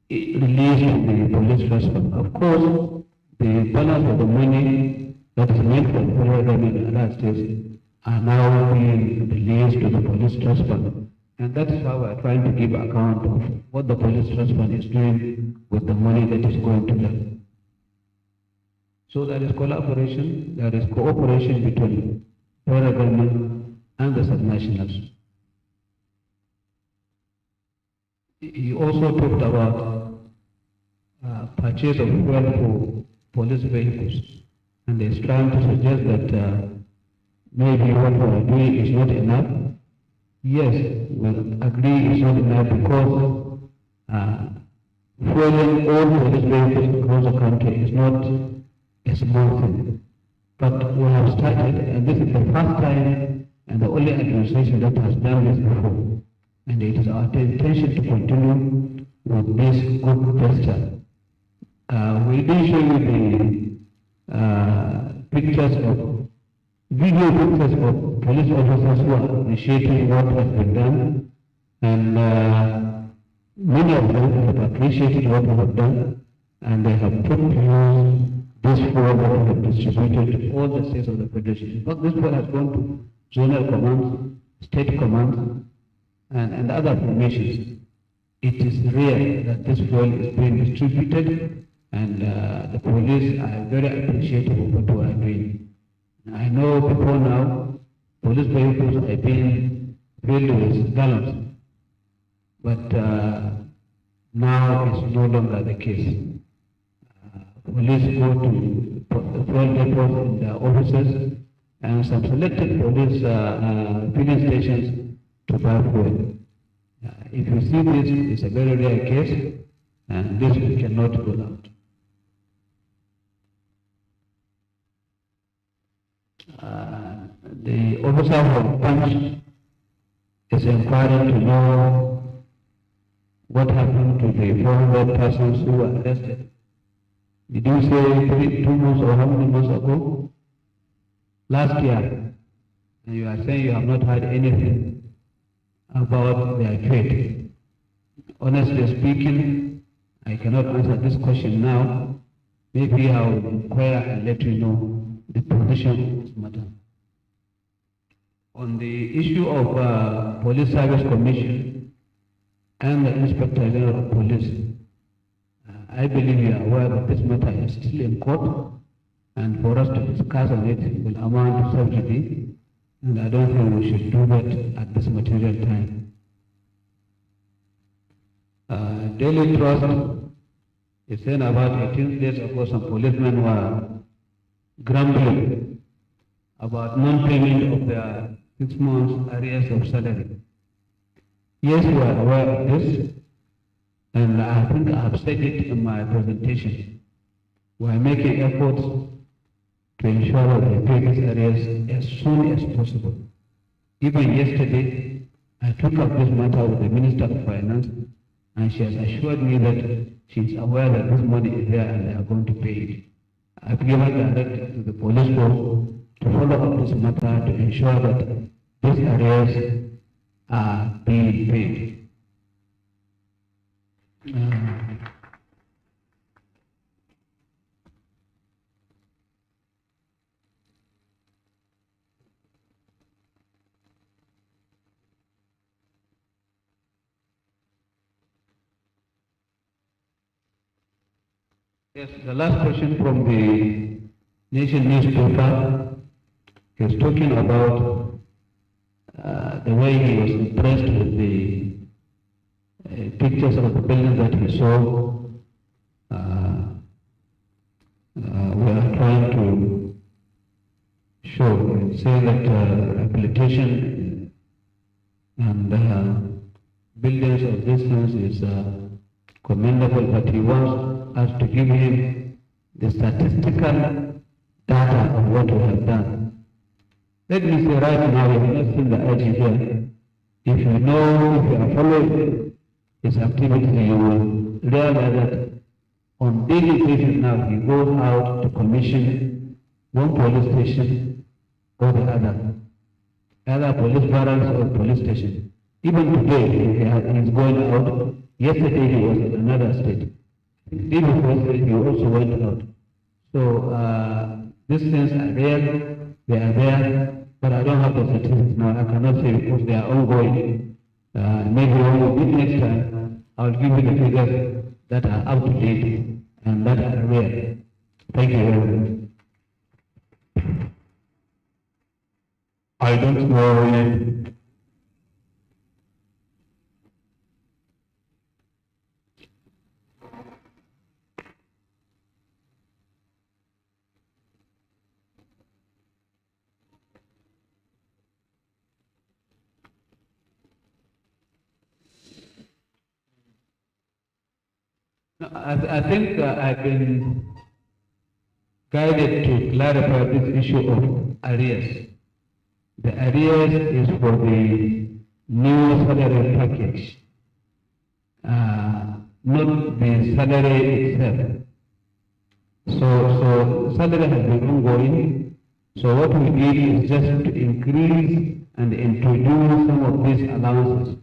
released to the Police Trust Fund. Of course, the balance of the money that is meant for the federal government and other states are now being released to the Police Trust Fund. And that is how we are trying to give account of what the Police Trust Fund is doing with the money that is going to them. So there is collaboration, there is cooperation between federal government and the subnationals. He also talked about purchase of fuel for police vehicles, and is trying to suggest that maybe what we are doing is not enough. Yes, we agree it's not enough, because fueling all police vehicles across the country is not a small thing. But we have started, and this is the first time and the only administration that has done this before. And it is our intention to continue with this good gesture. We did show you the video pictures of police officers who are appreciating what has been done, and many of them have appreciated what we have done, and they have put to use this fuel that we have distributed to all the states of the Federation. In fact, this fuel has gone to zonal commands, state commands, and other formations. It is rare that this fuel is being distributed, and the police are very appreciative of what we are doing. I know before now, police vehicles are being filled with gallons, but now it's no longer the case. Police go to the fuel depots in their offices and some selected police filling stations to buy fuel. If you see this, it's a very rare case, and this we cannot rule out. The officer from Punch is inquiring to know what happened to the 400 persons who were arrested. Did you say 2 months or how many months ago? Last year. And you are saying you have not heard anything about their fate. Honestly speaking, I cannot answer this question now. Maybe I will inquire and let you know the position of this matter. On the issue of Police Service Commission and the Inspector General of Police, I believe you are aware that this matter is still in court, and for us to discuss on it will amount to subsidy, and I don't think we should do that at this material time. Daily Trust is saying about 18 days ago some policemen were grumbling about non-payment of their 6 months arrears of salary. Yes, we are aware of this, and I think I have said it in my presentation. We are making efforts to ensure that they pay these arrears as soon as possible. Even yesterday, I took up this matter with the Minister of Finance, and she has assured me that she is aware that this money is there and they are going to pay it. I've given directive to the police force to follow up this matter to ensure that these arrears are being paid. Yes, the last question from the Nation newspaper is talking about the way he was impressed with the pictures of the buildings that he saw. We are trying to show and say that rehabilitation and buildings of this sense is commendable, but he wants us to give him the statistical data of what we have done. Let me say right now, we have not seen the IG here. If you know, if you are following his activity, you will realize that on daily basis now he goes out to commission one police station or the other, either police barracks or police station. Even today he is going out. Yesterday he was in another state. The day before he also went out. So these things are there, they are there, but I don't have the statistics now. I cannot say because they are ongoing. Maybe when we meet next time, I'll give you the figures that are up to date and that are rare. Thank you very much.
I don't know if
I think I've been guided to clarify this issue of arrears. The arrears is for the new salary package, not the salary itself. So salary has been ongoing. So what we did is just to increase and introduce some of these allowances.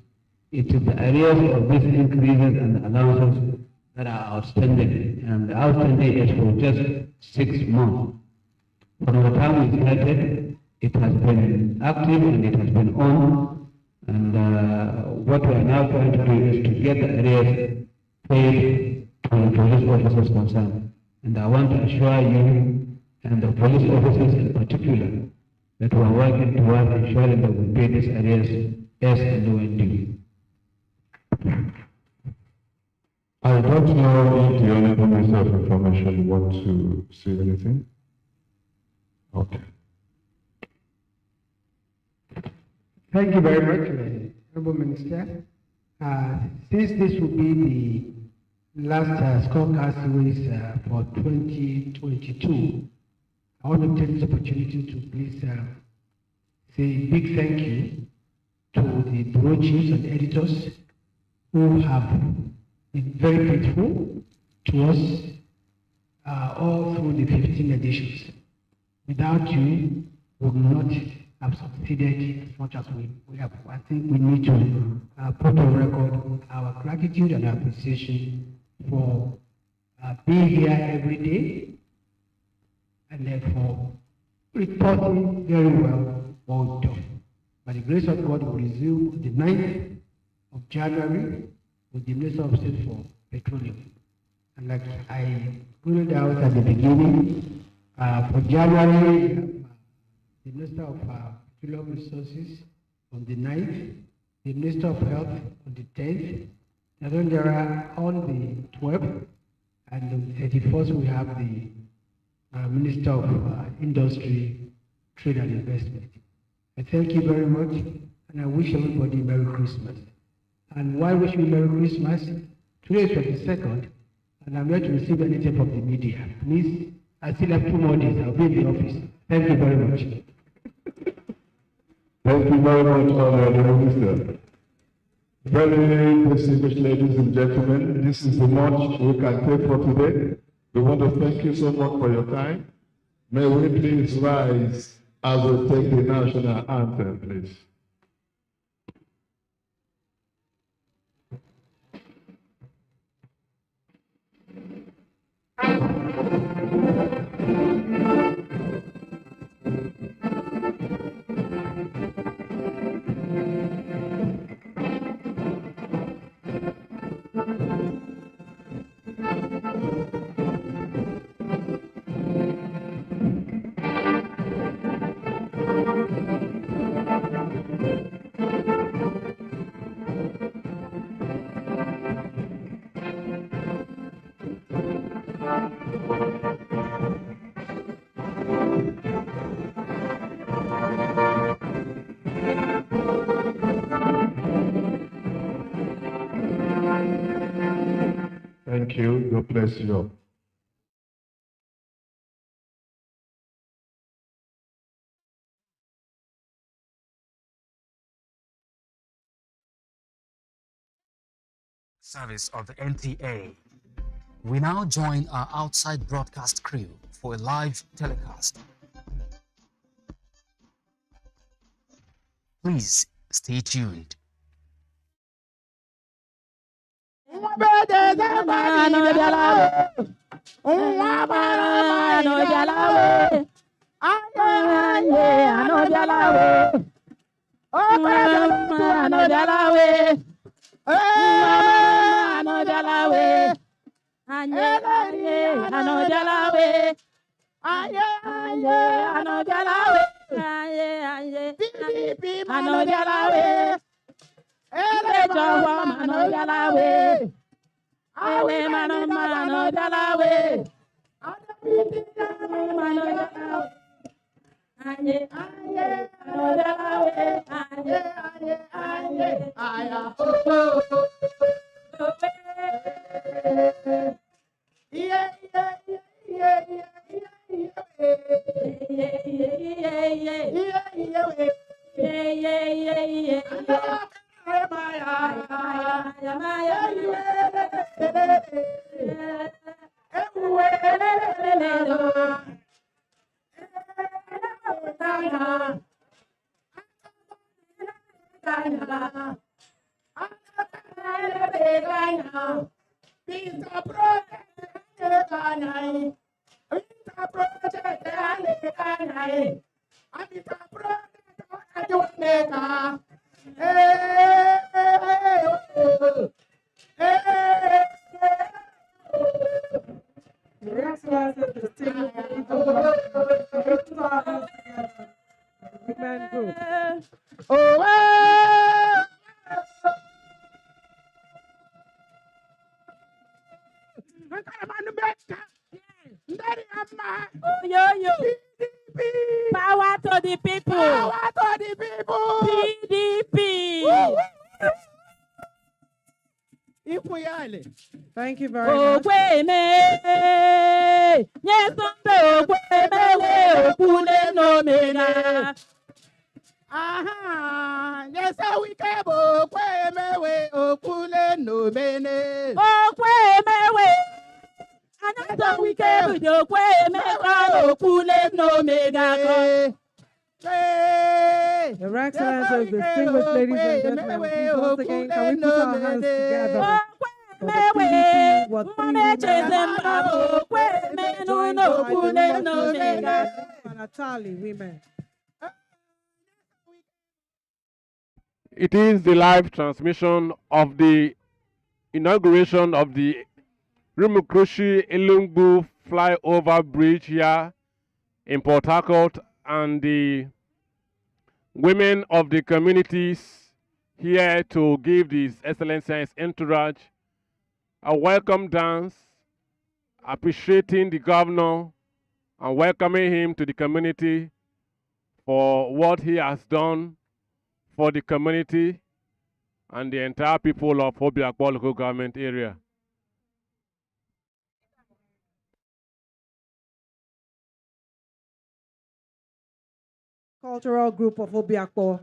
It is the arrears of these increases and allowances that are outstanding, and the outstanding is for just 6 months. From the time we started, it has been active and it has been on, and what we are now trying to do is to get the arrears paid to the police officers concerned. And I want to assure you and the police officers in particular that we are working towards ensuring that we pay these arrears as and when due.
I don't know if the Honorable Minister of Information wants to say anything. Okay.
Thank you very much, Honorable Minister. Since this will be the last scorecard series for 2022, I want to take this opportunity to please say a big thank you to the bureau chiefs and editors who have been very faithful to us all through the 15 editions. Without you, we would not have succeeded as much as we have. I think we need to put on record our gratitude and appreciation for being here every day and therefore reporting very well done. By the grace of God, we will resume on the 9th of January with the Minister of State for Petroleum. And like I pointed out at the beginning, For January, the Minister of Petroleum Resources on the 9th, the Minister of Health on the 10th, Nigerian on the 12th, and on the 31st we have the Minister of Industry, Trade and Investment. I thank you very much, and I wish everybody Merry Christmas. And while wishing you Merry Christmas, today is 22nd, and I'm here to receive anything from the media. Please, I still have 2 more days. I'll be in the office. Thank you very much.
Thank you very much, Honorable Minister. Very distinguished ladies and gentlemen, this is the much we can take for today. We want to thank you so much for your time. May we please rise as we take the national anthem, please. Thank you. God bless you.
Service of the NTA. We now join our outside broadcast crew for a live telecast. Please stay tuned.
Power to the people. Power to the people. PDP.
Thank you very much.
Yes, we can go. No bene. Another we can with your no mega.
Your Excellencies, distinguished ladies and gentlemen, please once again, can we put our hands together for the PDP, what 3 women and Natali women.
It is the live transmission of the inauguration of the Rimukrushi Ilungbu Flyover Bridge here
in Port Harcourt and the women of the communities here to give His Excellency his entourage a welcome dance, appreciating the governor and welcoming him to the community for what he has done for the community and the entire people of Obiakpo local government area.
Cultural group of Obiakpo.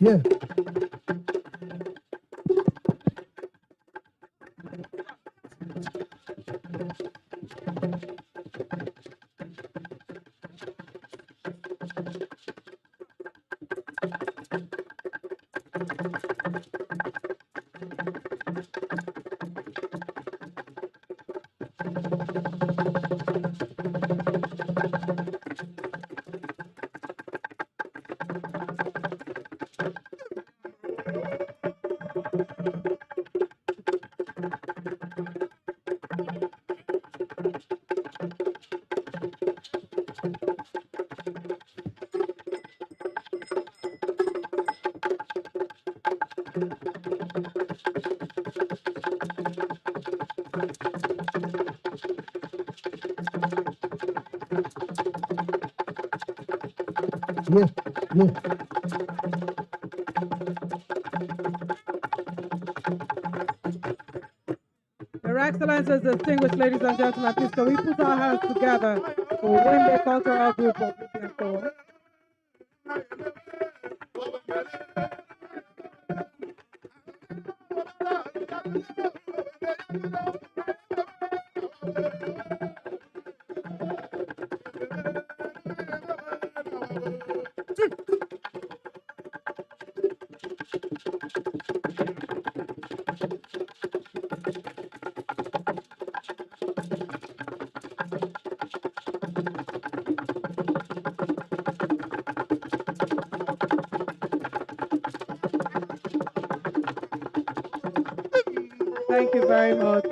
Yeah. Yeah, yeah.
Your Excellencies, distinguished ladies and gentlemen, please can we put our hands together for Wembe Cultural Group of Obiakpo. Thank you very much.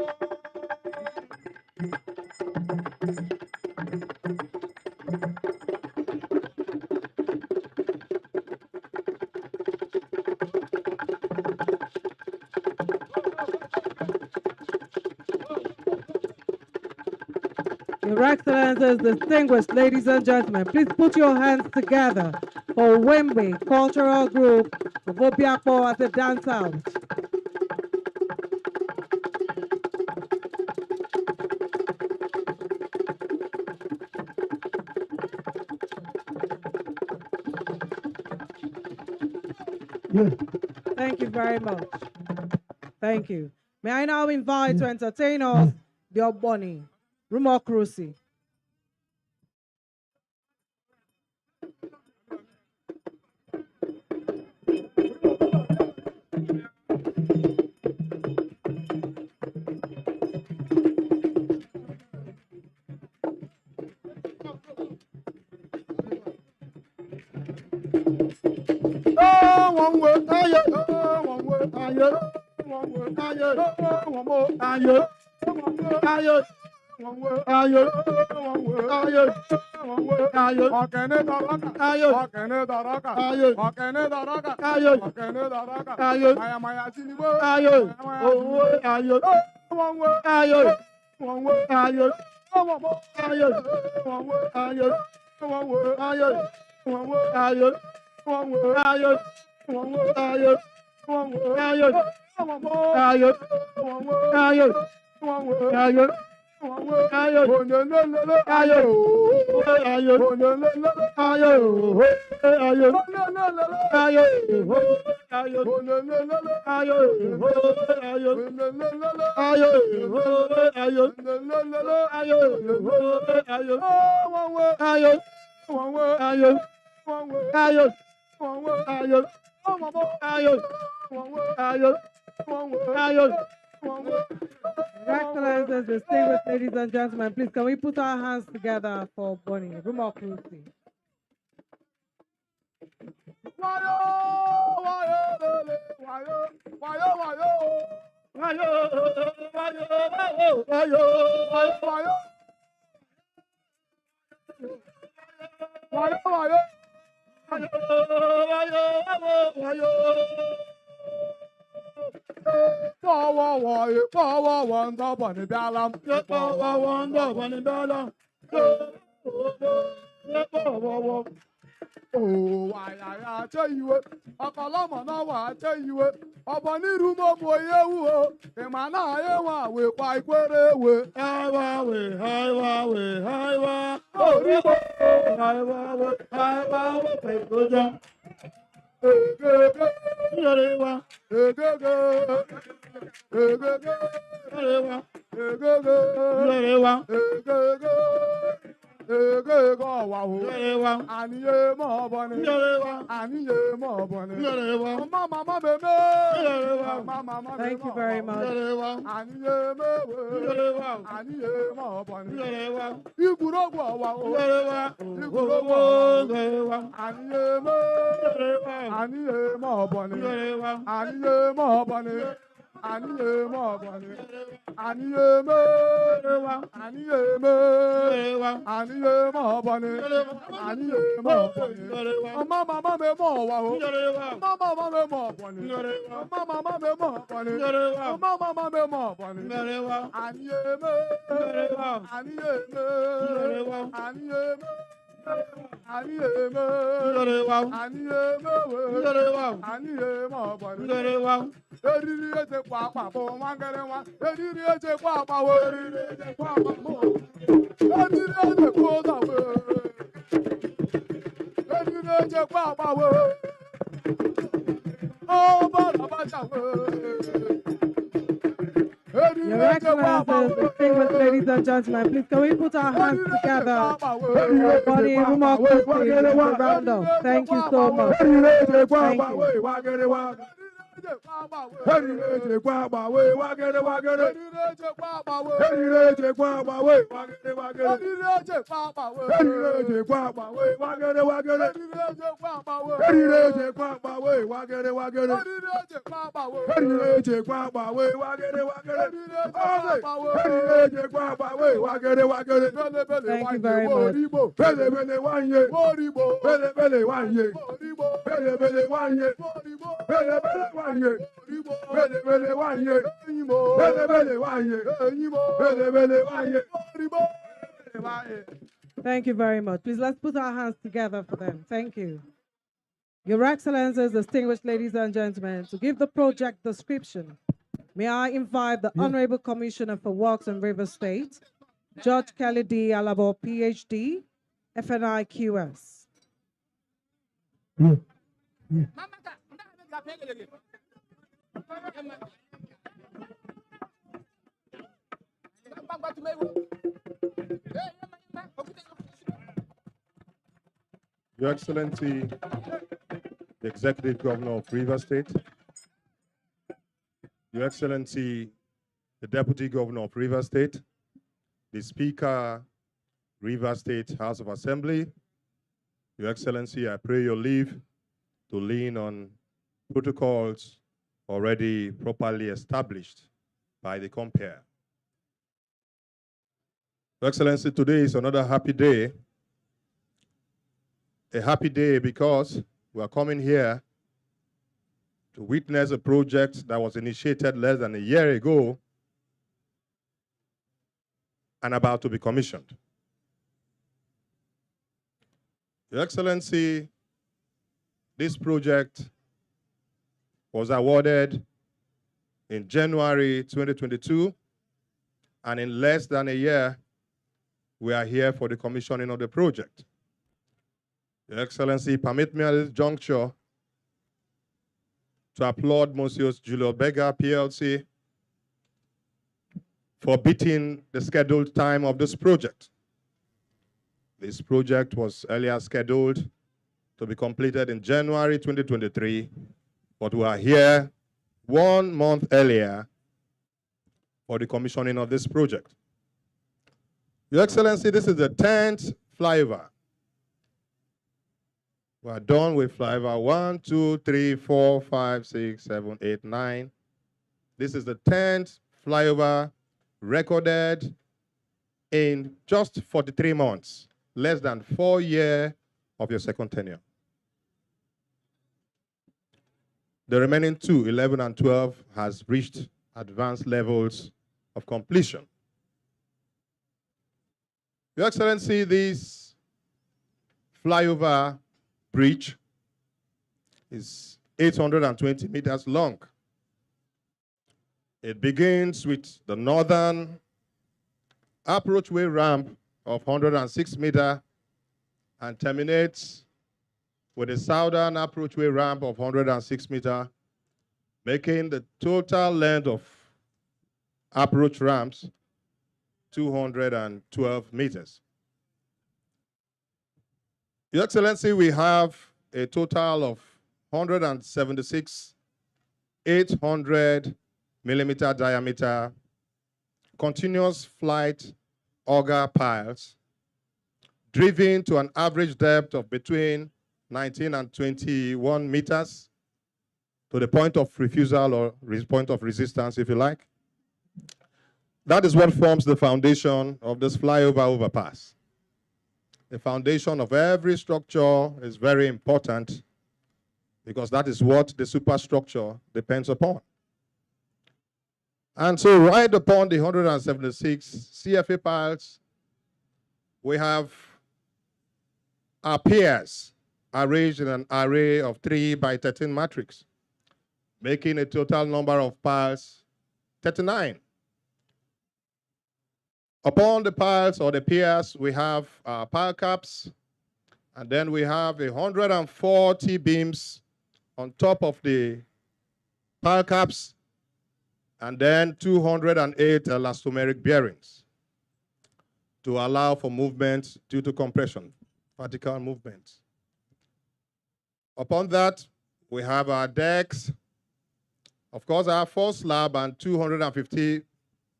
Your Excellencies, distinguished ladies and gentlemen, please put your hands together for Wembe Cultural Group of Obiakpo as a dance out.
Yeah.
Thank you very much. Thank you. May I now invite to entertain us the Ogboni, Rumo Krusi. Excellencies, distinguished ladies and gentlemen, please can we put our hands together for Bonnie? Democracy.
Oh, I tell you what, Akalama now, I tell you what, upon the room of boy, and my eye, we fight where we
Thank you very much. Your Excellencies, distinguished ladies and gentlemen, please can we put our hands together for Bonnie Democracy as a roundup. Thank you so much. Thank you. Thank you very much. Thank you very much. Please let's put our hands together for them. Thank you. Your Excellencies, distinguished ladies and gentlemen, to give the project description, may I invite the Honorable Commissioner for Works in Rivers State, Judge Kelly D. Alabo, PhD, FNI QS.
Your Excellency, the Executive Governor of Rivers State, Your Excellency, the Deputy Governor of Rivers State, the Speaker, Rivers State House of Assembly, Your Excellency, I pray your leave to lean on protocols already properly established by the compere. Your Excellency, today is another happy day. A happy day because we are coming here to witness a project that was initiated less than a year ago
and about to be commissioned. Your Excellency, this project was awarded in January 2022, and in less than a year, we are here for the commissioning of the project. Your Excellency, permit me at this juncture to applaud Monsieur Julio Berger, PLC, for beating the scheduled time of this project. This project was earlier scheduled to be completed in January 2023, but we are here 1 month earlier for the commissioning of this project. Your Excellency, this is the 10th flyover. We are done with flyover 1, 2, 3, 4, 5, 6, 7, 8, 9. This is the 10th flyover recorded in just 43 months, less than 4 years of your second tenure. The remaining 2, 11 and 12, has reached advanced levels of completion. Your Excellency, this flyover bridge is 820 meters long. It begins with the northern approachway ramp of 106 meters and terminates with a southern approachway ramp of 106 meters, making the total length of approach ramps 212 meters. Your Excellency, we have a total of 176 800 millimeter diameter continuous flight auger piles driven to an average depth of between 19 and 21 meters to the point of refusal or point of resistance, if you like. That is what forms the foundation of this flyover overpass. The foundation of every structure is very important because that is what the superstructure depends upon. And so right upon the 176 CFA piles, we have our piers arranged in an array of 3 by 13 matrix, making a total number of piles 39. Upon the piles or the piers, we have pile caps, and then we have 140 beams on top of the pile caps, and then 208 elastomeric bearings to allow for movement due to compression, vertical movement. Upon that, we have our decks, of course, our 4 slab and 250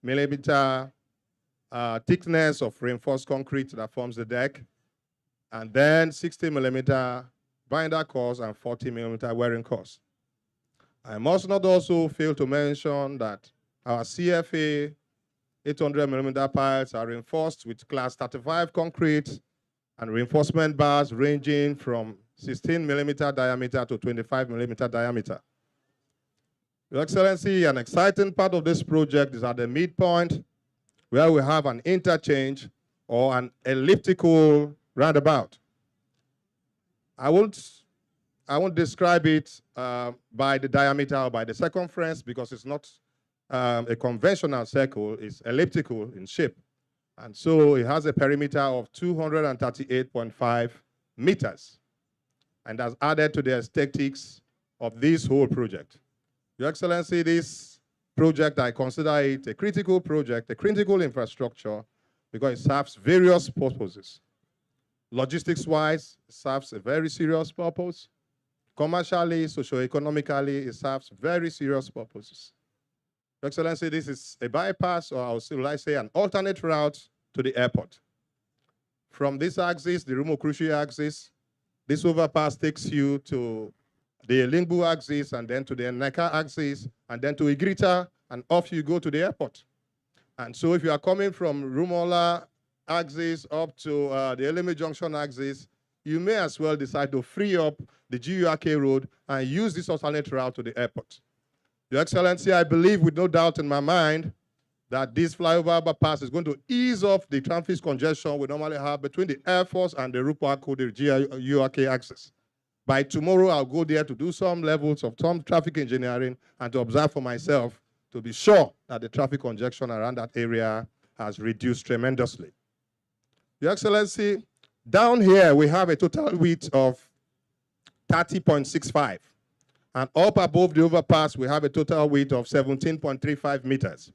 millimeter thickness of reinforced concrete that forms the deck, and then 60 millimeter binder course and 40 millimeter wearing course. I must not also fail to mention that our CFA 800 millimeter piles are reinforced with class 35 concrete and reinforcement bars ranging from 16 millimeter diameter to 25 millimeter diameter. Your Excellency, an exciting part of this project is at the midpoint, where we have an interchange or an elliptical roundabout. I won't describe it by the diameter or by the circumference because it's not a conventional circle, it's elliptical in shape. And so it has a perimeter of 238.5 meters. And that's added to the aesthetics of this whole project. Your Excellency, this project, I consider it a critical project, a critical infrastructure, because it serves various purposes. Logistics-wise, it serves a very serious purpose. Commercially, socio-economically, it serves very serious purposes. Your Excellency, this is a bypass, or should I say an alternate route to the airport. From this axis, the Rumo Crucial axis, this overpass takes you to the Lingbu axis, and then to the Neka axis, and then to Igrita, and off you go to the airport. And so if you are coming from Rumola axis up to the Eleme Junction axis, you may as well decide to free up the GURK road and use this alternate route to the airport. Your Excellency, I believe with no doubt in my mind that this flyover overpass is going to ease off the traffic congestion we normally have between the Air Force and the Rupaco, the GURK axis. By tomorrow, I'll go there to do some levels of some traffic engineering and to observe for myself to be sure that the traffic congestion around that area has reduced tremendously. Your Excellency, down here we have a total width of 30.65. And up above the overpass, we have a total width of 17.35 meters.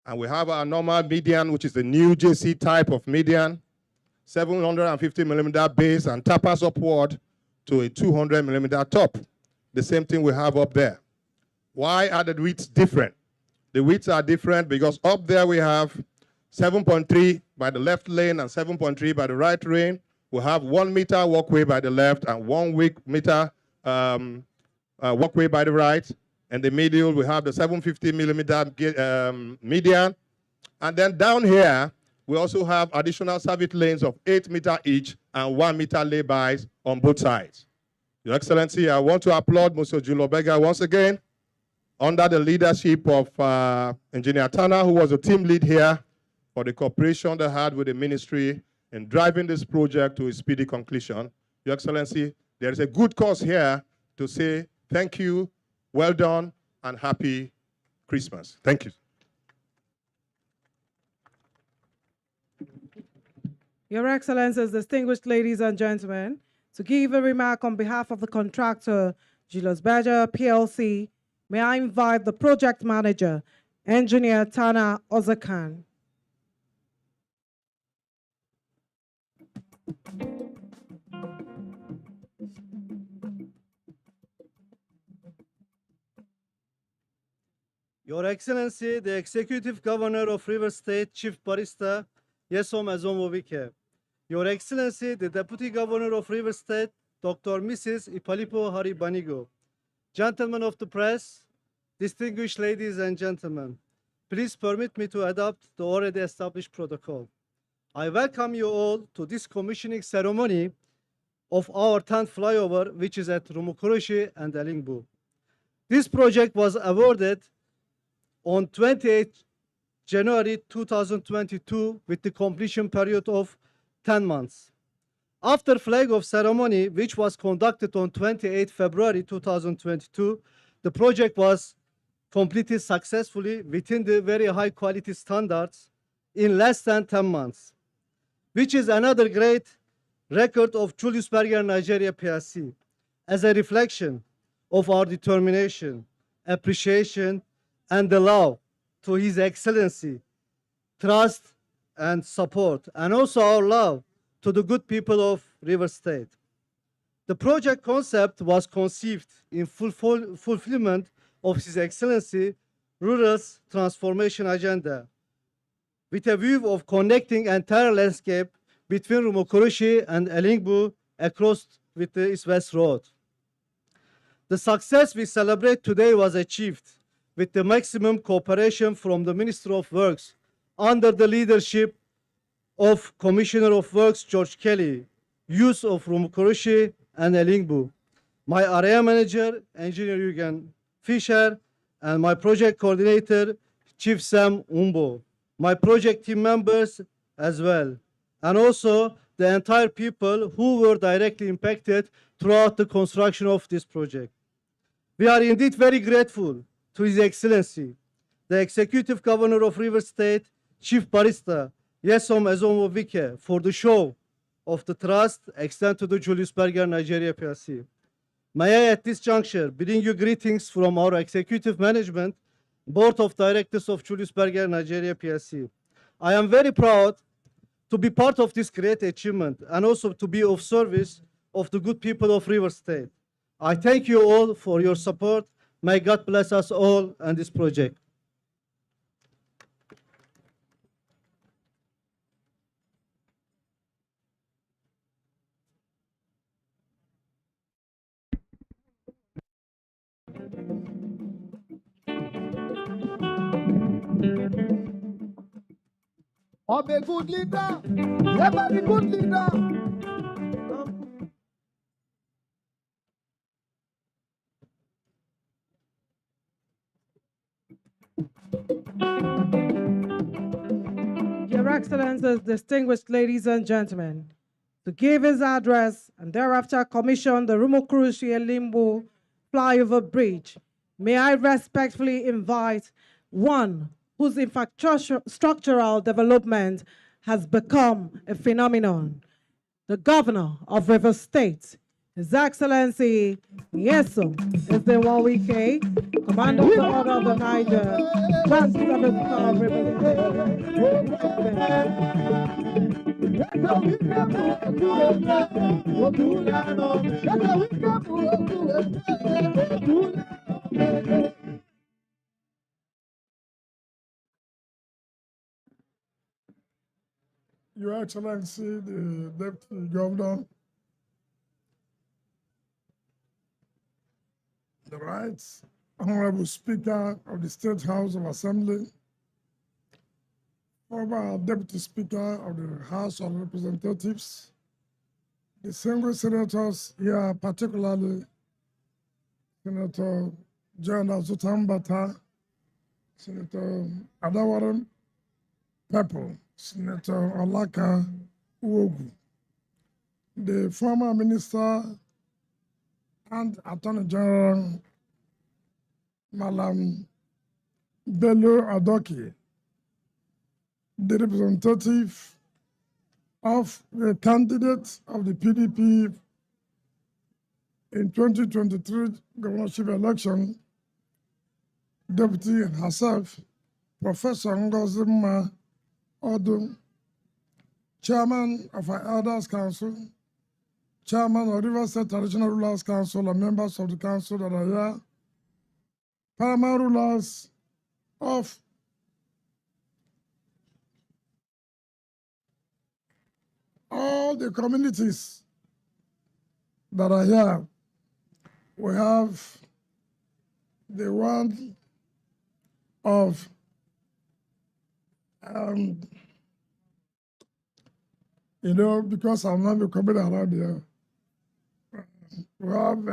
And we have our normal median, which is the new JC type of median, 750 millimeter base, and tappers upward to a 200 millimeter top. The same thing we have up there. Why are the widths different? The widths are different because up there we have 7.3 by the left lane and 7.3 by the right lane. We have 1 meter walkway by the left and 1 meter walkway by the right. In the middle, we have the 750 millimeter median. And then down here, we also have additional service lanes of 8 meters each and 1 meter laybys on both sides. Your Excellency, I want to applaud Mr. Julo Bega once again under the leadership of Engineer Tanner, who was a team lead here, for the cooperation they had with the ministry in driving this project to a speedy conclusion. Your Excellency, there is a good cause here to say thank you, well done, and happy Christmas. Thank you.
Your Excellencies, distinguished ladies and gentlemen, to give a remark on behalf of the contractor, Julius Berger, PLC, may I invite the project manager, Engineer Tana Ozakan.
Your Excellency, the Executive Governor of River State, Chief Barrister Yesom Azomowike. Your Excellency, the Deputy Governor of River State, Dr. Mrs. Ipalipo Haribanigo. Gentlemen of the press, distinguished ladies and gentlemen, please permit me to adopt the already established protocol. I welcome you all to this commissioning ceremony of our 10th flyover, which is at Rumukurushi and Elingbu. This project was awarded on 28 January 2022 with the completion period of 10 months. After flag-off ceremony, which was conducted on 28 February 2022, the project was completed successfully within the very high quality standards in less than 10 months, which is another great record of Julius Berger Nigeria PLC as a reflection of our determination, appreciation, and the love to His Excellency, trust and support, and also our love to the good people of River State. The project concept was conceived in fulfillment of His Excellency Rural's transformation agenda, with a view of connecting entire landscape between Rumukurushi and Elingbu across with the East-West Road. The success we celebrate today was achieved with the maximum cooperation from the Minister of Works under the leadership of Commissioner of Works George Kelly, use of Rumukurushi and Elingbu, my area manager, Engineer Jürgen Fischer, and my project coordinator, Chief Sam Umbo, my project team members as well, and also the entire people who were directly impacted throughout the construction of this project. We are indeed very grateful to His Excellency, the Executive Governor of River State, Chief Barrister Yesom Ezomovike, for the show of the trust extended to the Julius Berger Nigeria PLC. May I at this juncture bring you greetings from our executive management, Board of Directors of Julius Berger Nigeria PLC. I am very proud to be part of this great achievement and also to be of service of the good people of River State. I thank you all for your support. May God bless us all and this project.
I'm a good leader. Never a good leader.
Excellencies, distinguished ladies and gentlemen, to give his address and thereafter commission the Rumukurushi Limbo Flyover Bridge, may I respectfully invite one whose infrastructural development has become a phenomenon, the Governor of Rivers State, His Excellency Yeso Ezenwawike, Commander of the Order of the Niger, 27th Star Rivers State.
Your Excellency, the Deputy Governor, the Right Honorable Speaker of the State House of Assembly, former Deputy Speaker of the House of Representatives, the single senators here, particularly Senator John Azutambata, Senator Adawaram Pepple, Senator Olaka Uogu, the former Minister and Attorney General Malam Bello Adoki, the representative of the candidate of the PDP in 2023 governorship election, Deputy and herself, Professor Ngozima Odu, Chairman of our Elders Council, Chairman of River State Traditional Rulers Council, and members of the council that are here, paramount rulers of all the communities that are here. We have the one of because I'm not coming around here, we have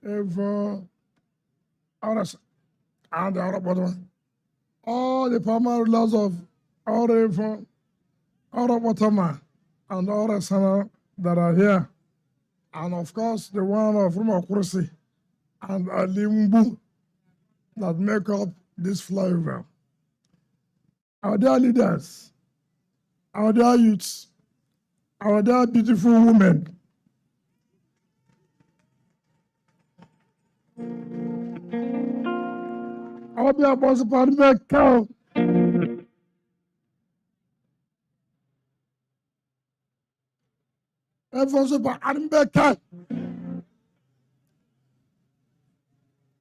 Evo, others, and the other bottom. All the paramount rulers of all Evo, all the bottom, and all the Sana that are here. And of course, the one of Rumukurushi and Alimbu that make up this flyover. Our dear leaders, our dear youths, our dear beautiful women, our dear possible make count. Everyone's about Anbeka.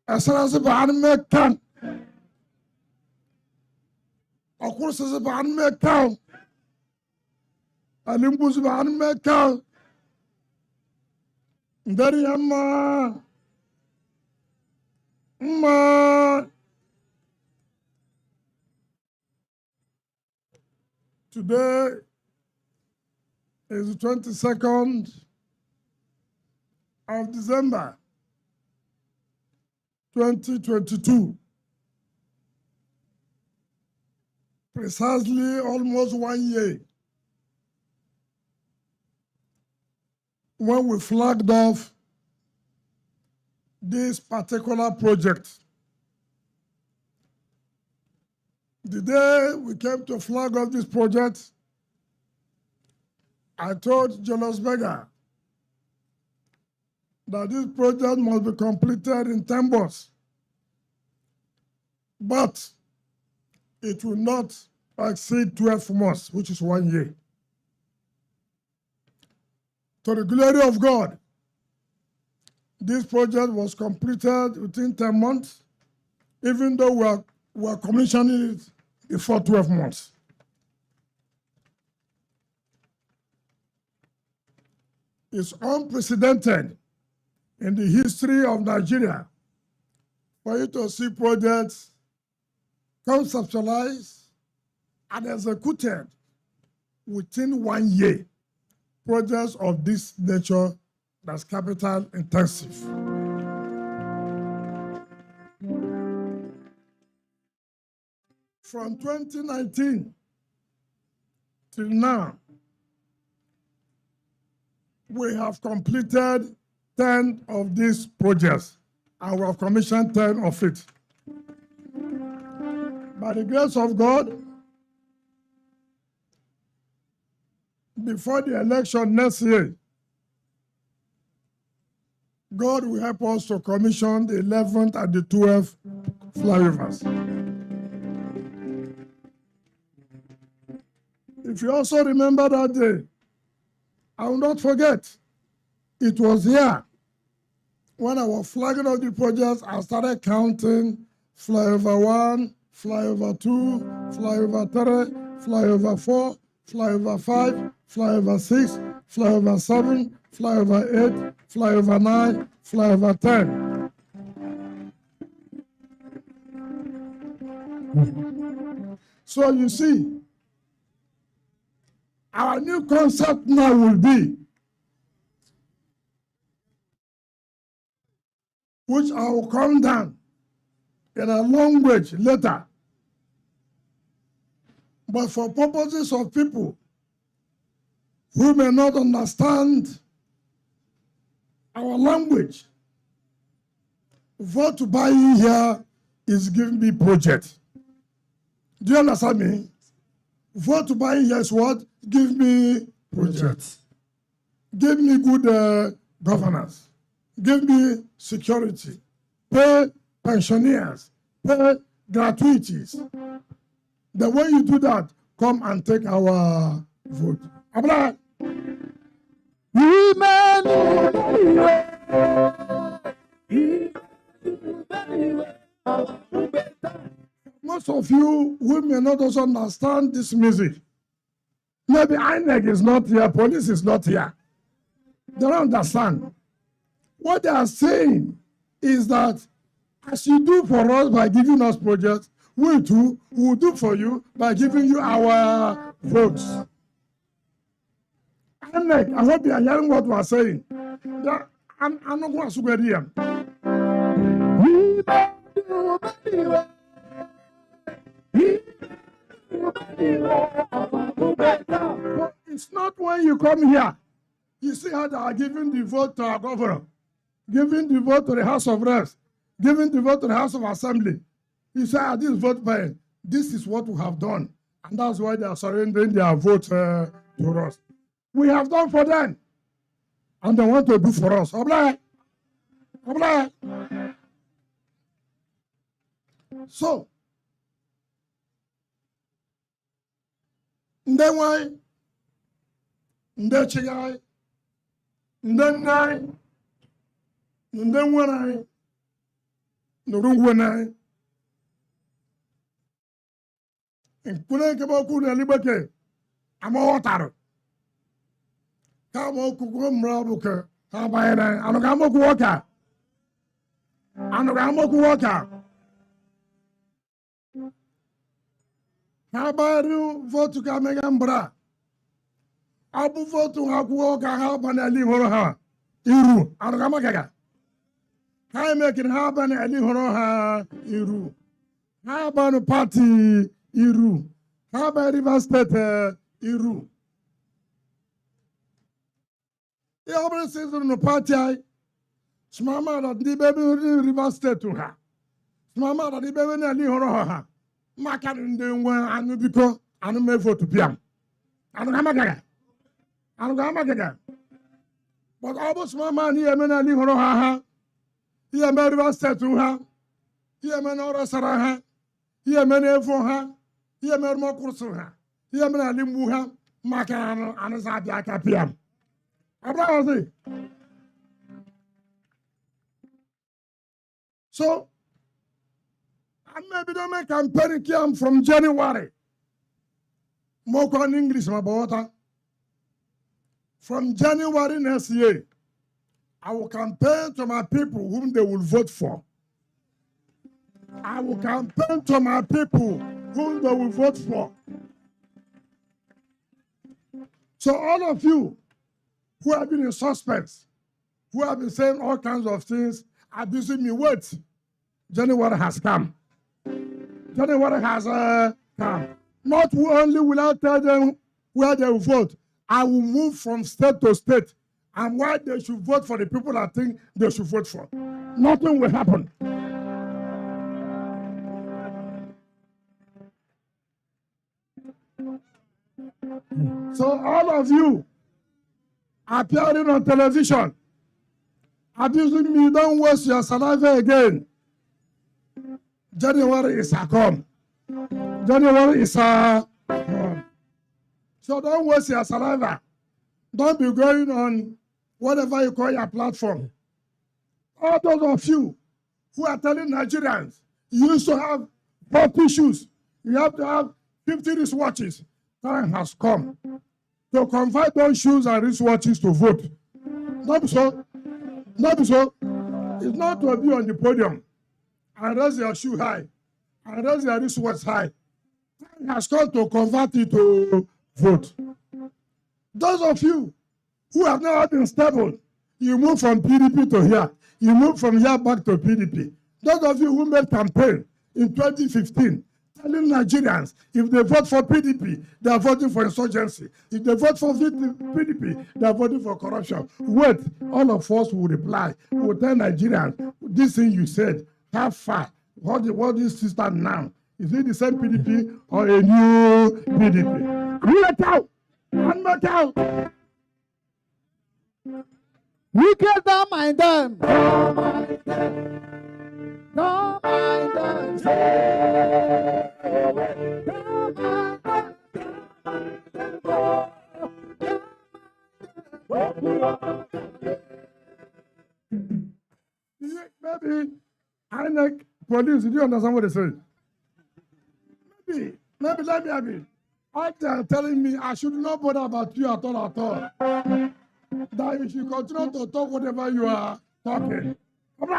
Essence about Anbeka. Of course, it's about Anbeka. Alimbu's about Anbeka. Dari amma. Today is the 22nd of December, 2022. Precisely almost 1 year when we flagged off this particular project. The day we came to flag off this project, I told Jonas Berger that this project must be completed in 10 months, but it will not exceed 12 months, which is 1 year. To the glory of God, this project was completed within 10 months, even though we are commissioning it before 12 months. It's unprecedented in the history of Nigeria for you to see projects conceptualized and executed within 1 year. Projects of this nature that's capital intensive. From 2019 till now, we have completed 10 of these projects, and we have commissioned 10 of it. By the grace of God, before the election next year, God will help us to commission the 11th and the 12th flyovers. If you also remember that day, I will not forget, it was here when I was flagging up the projects, I started counting flyover 1, flyover 2, flyover 3, flyover 4, flyover 5, flyover 6, flyover 7, flyover 8, flyover 9, flyover 10. So you see, our new concept now will be, which I will come down in a language later, but for purposes of people who may not understand our language, vote to buy in here is giving me project. Do you understand me? Vote to buy in here is what? Give me project. Give me good governance. Give me security. Pay pensioners. Pay gratuities. The way you do that, come and take our vote. Abla. Most of you who may not also understand this music, maybe INEC is not here, police is not here. They don't understand. What they are saying is that as you do for us by giving us projects, we too will do for you by giving you our votes. INEC, I hope you are hearing what we are saying. I'm not going to swear here. But it's not when you come here. You see how they are giving the vote to our governor, giving the vote to the House of Reps, giving the vote to the House of Assembly. You say, this vote buying. This is what we have done. And that's why they are surrendering their vote to us. We have done for them. And they want to do for us. Obla. Obla. So, Ndewai, Ndechigai, Ndenai, Ndenwanai, Nurungwanai. Nkune kebo kuna libeke, ama wataro. Kamo kuko mrabuke, kabayana, anogamo kuwaka. Anogamo kuwaka. Habaru votu ka megambra. Abu votu hakuo ka habana ali horoha. Iru, anogamo gaga. Kai mekin habana ali horoha iru. Habanu party iru. Haba River State iru. The other season no party smama that the baby River State to her. Smama that the baby ali horoha. Maka ndengwa anu biko anu me vote piam. Anu kama gaga. Anu kama gaga. But almost mama ni emena ali horoha. He me River State to her. He me no rasara. He me efo ha. He me mo kursu ha. He me ali mbu ha. Maka anu sa dia ka piam. Abraham. So, and maybe don't make campaign camp from January. More on English, my daughter. From January next year, I will campaign to my people whom they will vote for. I will campaign to my people whom they will vote for. So all of you who have been in suspense, who have been saying all kinds of things, abusing me, wait. January has come. January has come. Not only will I tell them where they will vote. I will move from state to state and why they should vote for the people I think they should vote for. Nothing will happen. So all of you appearing on television, abusing me, don't waste your saliva again. January is a come. January is a come. So don't waste your saliva. Don't be going on whatever you call your platform. All those of you who are telling Nigerians, you used to have 40 shoes, you have to have 50 wristwatches. Time has come to convert those shoes and wristwatches to vote. Not so. Not so. It's not to be on the podium and raise your shoe high and raise your wristwatch high. Time has come to convert it to vote. Those of you who have never been stable, you move from PDP to here. You move from here back to PDP. Those of you who made campaign in 2015, telling Nigerians, if they vote for PDP, they are voting for insurgency. If they vote for PDP, they are voting for corruption. Wait, all of us will reply. We will tell Nigerians, this thing you said, how far? What is system now? Is it the same PDP or a new PDP? And make out.
We get down mind them. Don't mind them. Don't mind them.
Maybe I like police. Do you understand what they say? Maybe let me have it. They are telling me I should not bother about you at all. That you should continue to talk whatever you are talking. Don't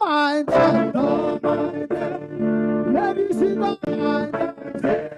mind them.
Don't mind them. Ladies, don't mind them.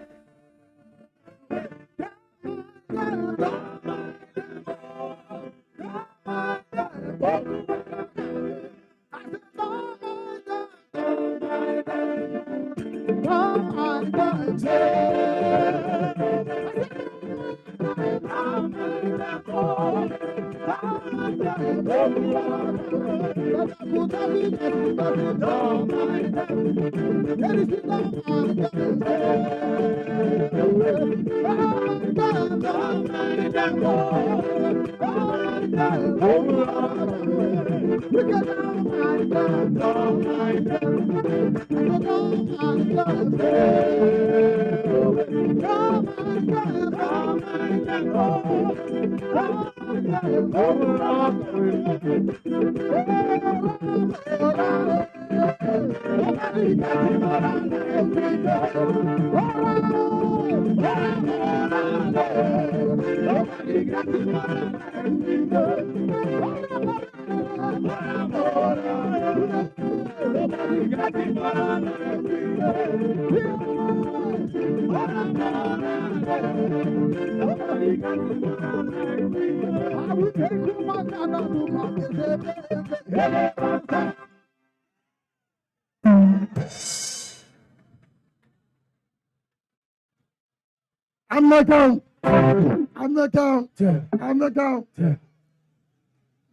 I'm not down.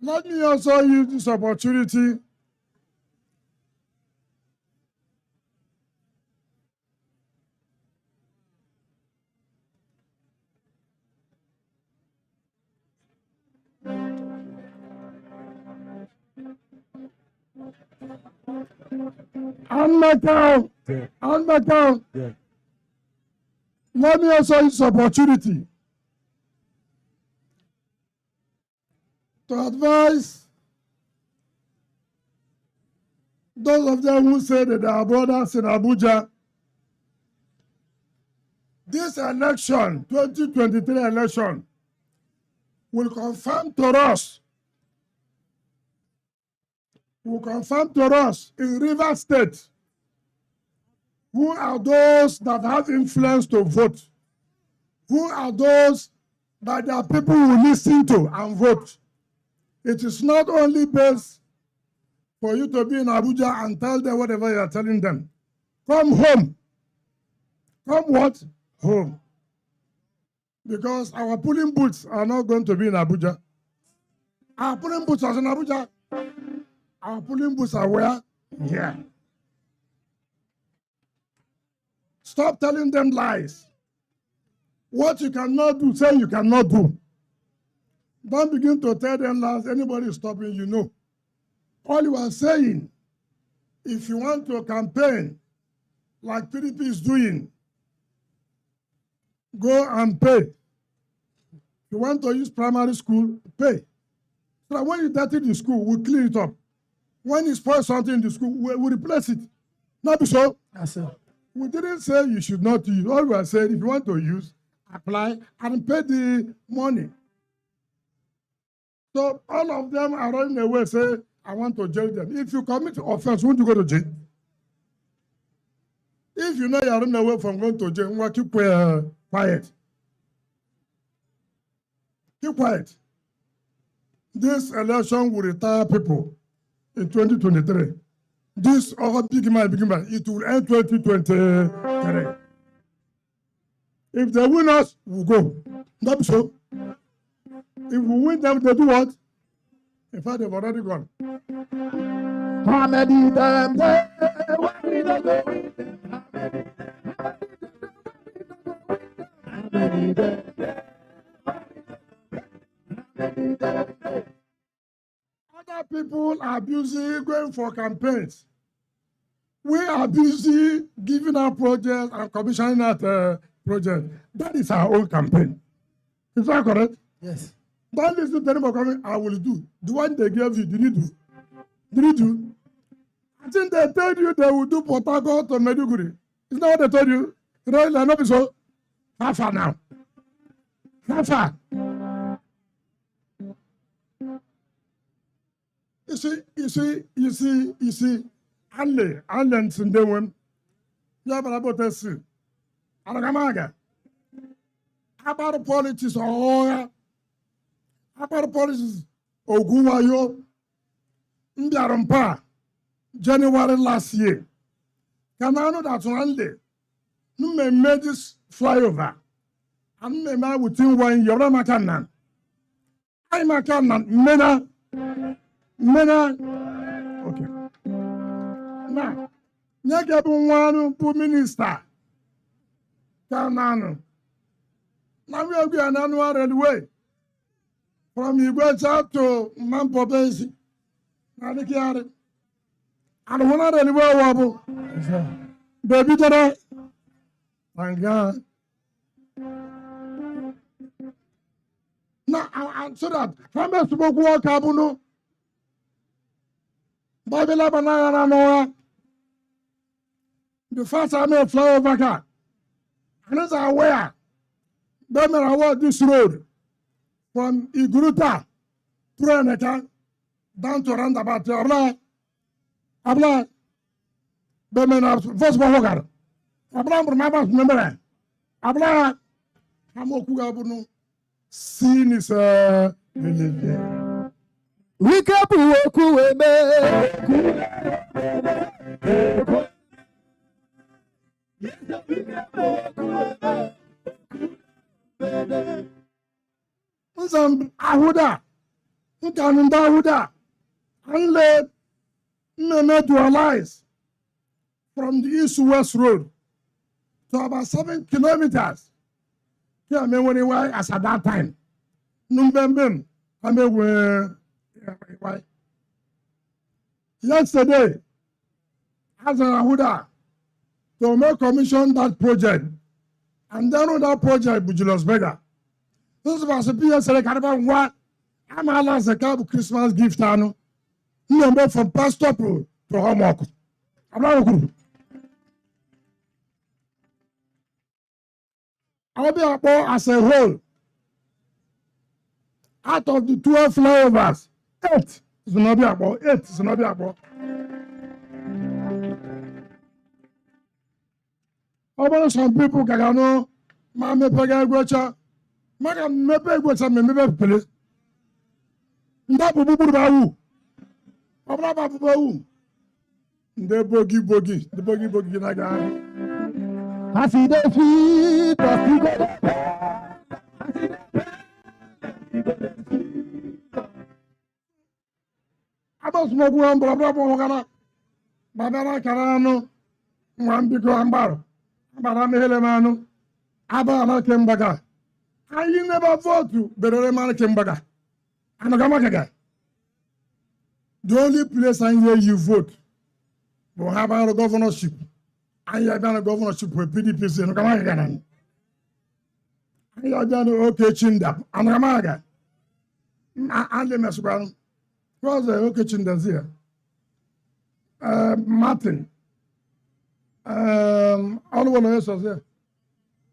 Let me also use this opportunity Let me also use this opportunity to advise those of them who say that they are brothers in Abuja. This election, 2023 election, will confirm to us in Rivers State who are those that have influence to vote, who are those that their people will listen to and vote. It is not only based for you to be in Abuja and tell them whatever you are telling them. Come home come what? Home. Because our polling booths are not going to be in Abuja. Our polling booths are in Abuja. Our polling booths are where? Here. Stop telling them lies. What you cannot do, say you cannot do. Don't begin to tell them lies. Anybody stopping you, no. All you are saying, if you want to campaign like PDP is doing, go and pay. If you want to use primary school, pay. So that when you dirty the school, we clean it up. When you spoil something in the school, we replace it. Not be so. Yes, sir. We didn't say you should not use. All we are saying, if you want to use, apply and pay the money. So all of them are running away, say, I want to jail them. If you commit offense, won't you go to jail? If you know you are running away from going to jail, keep quiet. Keep quiet. This election will retire people in 2023. This other big man, it will end 2023. If they win us, we'll go. Not so. If we win them, they do what? In fact, they've already gone. How many times? Other people are busy going for campaigns. We are busy giving out projects and commissioning out projects. That is our own campaign. Is that correct? Yes. Don't listen to anybody coming, I will do. The one they gave you, did you do? Did you do? I think they told you they will do Port Harcourt to Maiduguri. Isn't that what they told you? You know, like, not so. How far now? How far? You see, Allen Sindewem, Yabarabotesi, Aragamaga. About politics, about politics, Oguwayo, Ndiarumpa, January last year. Can I know that one day? You may make this flyover. And may I within 1 year, I'm a cannon. I'm a cannon, Mena. Okay. Now, Nyagabu one minister. Kanano. Now we are going an annual railway from Abuja to Mampobesi. Now the carry. And one other railway wobble. Baby, today. Thank God. Now, I answer that. From a smoke walk, Abuno. Babila Banana Noah. The first time I fly over car. And as I wear, then I walk this road from Iguruta to Reneka down to roundabout. Abla. Then I first walker. Abla from my boss member. Abla. Hamokugabuno. Sin is Wikapu okuweme. Some Ahuda, Ahuda, and let me dualize from the east-west road to about 7 kilometers. Yeah, me when I as at that time. Numbem, I mean, yesterday, as an Ahuda, to make commission that project, and then on that project, Bujulos Bega. This was a PS what I'm allowed a cab Christmas gift. No, from pastor to homework. I'm not good. I'll be about as a whole. Out of the 12 flyovers, 8 is not be about 8 is not be about. About some people can know, Mamma Pagagocha, Madam Mepe, maybe police. That will be Babu. Babu. The bogey, the bogey, Naga.
As he dey feed, but he go dey pay.
Aba smoke one brabo kana. Babara karano. Mwambiko ambaro. Ambara mehele manu. Aba na kembaga. I never vote to Berere man kembaga. Anagama. The only place I hear you vote will have a governorship. And you have done a governorship with PDP in Kamaganan. And you have done okay chinda. And Kamaga. And the Mesban was the okay chindas here. Martin. All one else was there.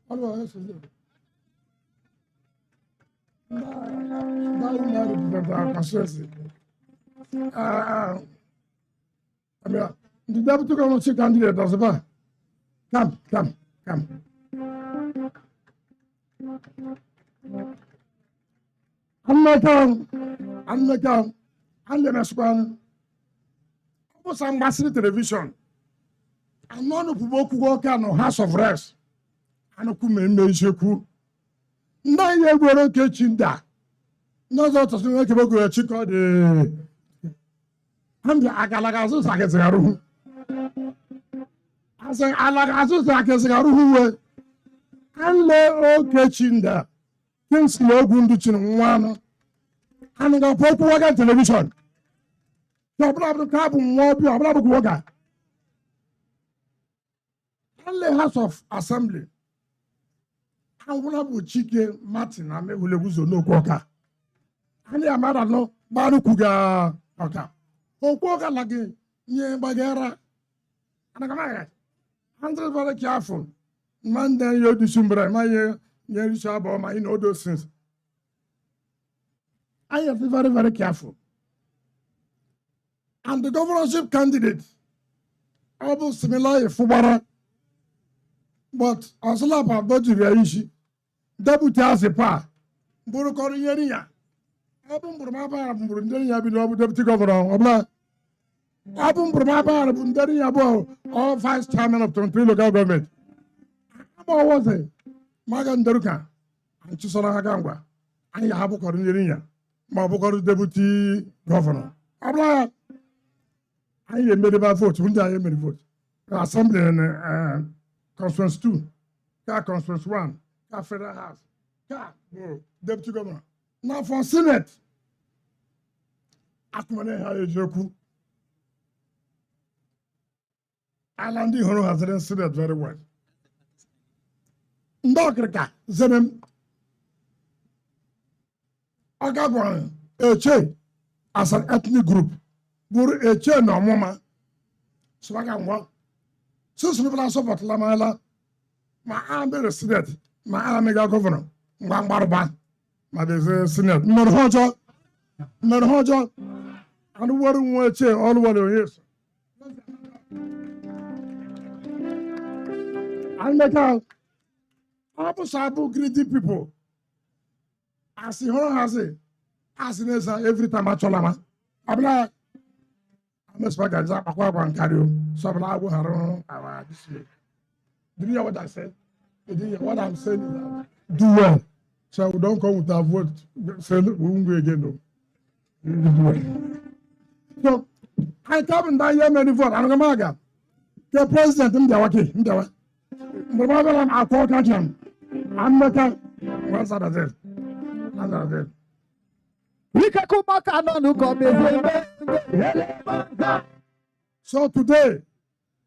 All one else was there. The deputy governorship candidate does it. Come. I'm not the Mesban. Almost ambassador television. I'm not a Puboku worker no House of Rest. I know Kume. Na ye gwero ke chinda no zo to sun ke bogo chi ko de am ya agalaga zo sa ke zgaru asan alaga zo sa ke zgaru we an le o ke chinda kin si ogundu chin nwano an ga popo waga television to bra ka bu mo bi bra bu waga an le House of Assembly. Angula Chike Martin ame ulebuzo no koka. Ani amara no baru kuga oka. Okoka lagi nye bagera. Anakamaga. Andre very careful. Man then you disumbra my ye shabo my in all those things. I have to be very, very careful. And the governorship candidate almost similar Fubara. But Aslapa Boji Deputy as a pa, Burukoriania. Abum Burmaba, Burundia, Deputy Governor, Obla. Abum Burmaba, Bundaria, all vice chairman of Toronto local government. What was it? Magan Deruka, and Chisora Hagangwa, and Yabu Corinia, Mabukor Deputy Governor. Obla. I made about vote, wouldn't I made vote? Assembly and Conference 2, Conference 1, Federal House, Deputy Governor. Now for Senate, Atmane Hayoku. Alandi Horo has done Senate very well. Ndokrika, Zenem, Agagwan, Eche, as an ethnic group, Buru Eche no Moma, Swagangwa. Since people are support Lamala, my army resident, my army governor, Mambarba, my Senate, not Hojo, and what we want to all what it is. And make out, Abu greedy people. As the whole has it, as in every time I told him, I'm like, I'm a swagger, I'm carry you. So I'm like, did you hear what I said? Did you hear what I'm saying? Is that do well. So we don't come with our vote. Say, we won't go again. No. So I come and die here many vote. I'm going to the president, I'm the I'm call country. I'm not a what's that? So today,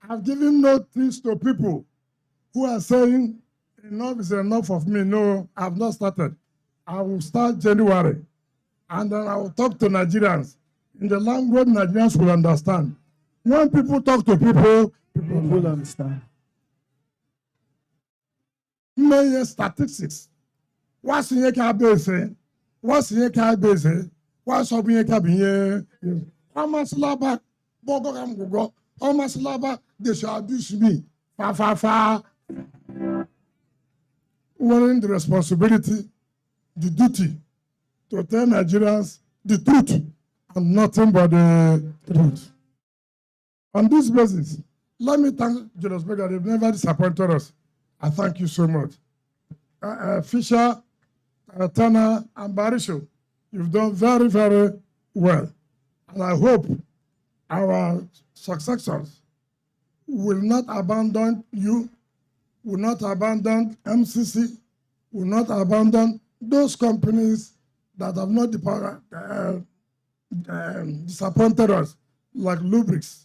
I've given notice to people who are saying, enough is enough of me. No, I've not started. I will start January. And then I will talk to Nigerians in the language Nigerians will understand. When people talk to people will understand. Many statistics. What's in your base? What's in your base? What's up in your cabin? How much labor? Bogo, how much labor? They shall abuse me. Far. Wearing the responsibility, the duty to tell Nigerians the truth and nothing but the truth. On this basis, let me thank Julius Berger. They've never disappointed us. I thank you so much. Fisher, Turner, and Barisho, you've done very, very well. And I hope our successors will not abandon you, will not abandon MCC, will not abandon those companies that have not disappointed us, like Lubrix,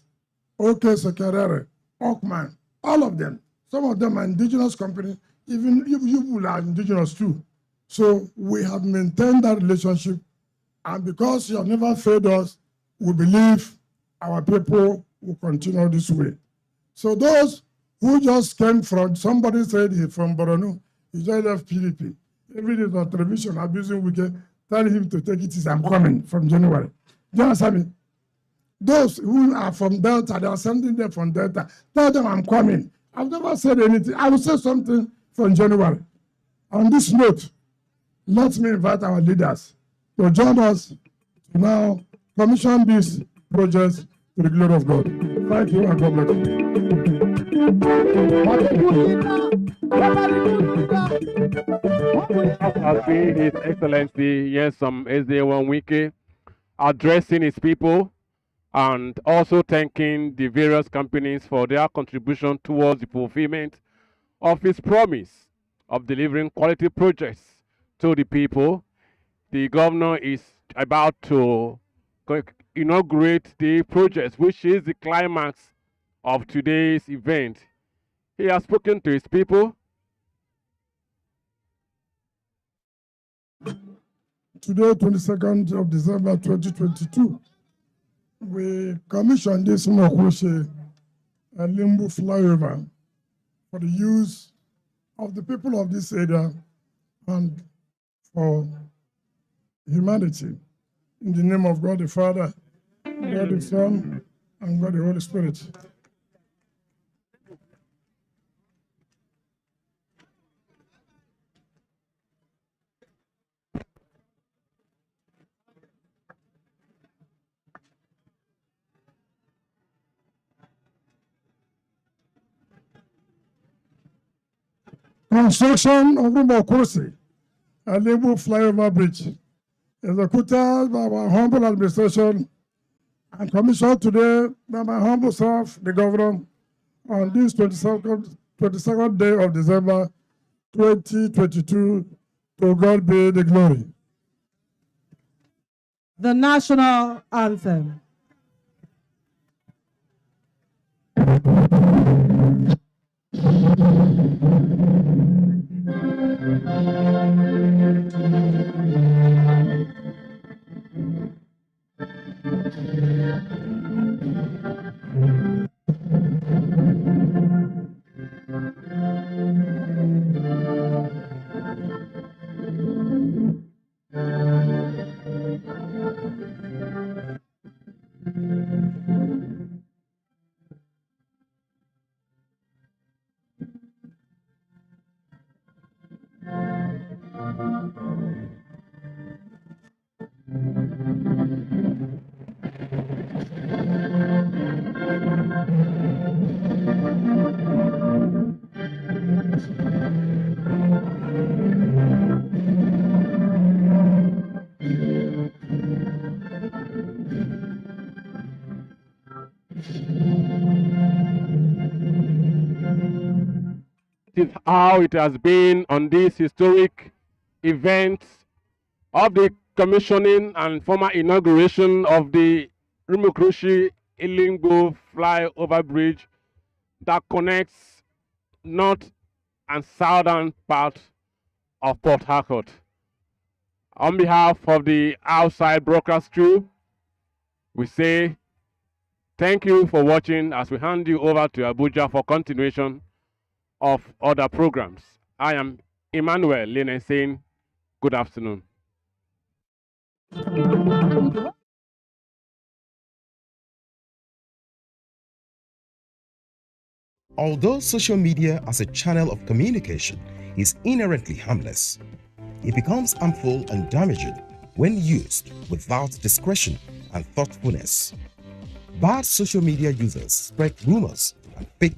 OK Sekerere, Oakman, all of them. Some of them are indigenous companies, even you are indigenous too. So we have maintained that relationship, and because you have never failed us, we believe our people will continue this way. So those who just came from, somebody said he's from Borno, he just left PDP. Every day on television, abusing Wike, tell him to take it easy, I'm coming from January. Do you understand me? Those who are from Delta, they are sending them from Delta. Tell them I'm coming. I've never said anything. I will say something from January. On this note, let me invite our leaders to join us to now commission these projects to the glory of God. Thank you and God bless
you. As His Excellency, yes, SDA1 Wike, addressing his people and also thanking the various companies for their contribution towards the fulfillment of his promise of delivering quality projects to the people. The governor is about to inaugurate the project, which is the climax of today's event. He has spoken to his people.
Today, 22nd of December 2022, we commissioned this Mokweshe Limbu Flyover for the use of the people of this area and for humanity. In the name of God the Father, God the Son, and God the Holy Spirit. Construction of Rumokursi, a Limbu Flyover Bridge, executed by our humble administration and commissioned today by my humble self, the governor, on this 22nd day of December 2022. To God be the glory.
The national anthem.
This is how it has been on this historic event of the commissioning and formal inauguration of the Rumuokrochi Ilingo Flyover Bridge that connects north and southern part of Port Harcourt. On behalf of the outside broadcast crew, we say thank you for watching as we hand you over to Abuja for continuation of other programs. I am Emmanuel Lene saying good afternoon.
Although social media as a channel of communication is inherently harmless, it becomes harmful and damaging when used without discretion and thoughtfulness. Bad social media users spread rumors and fake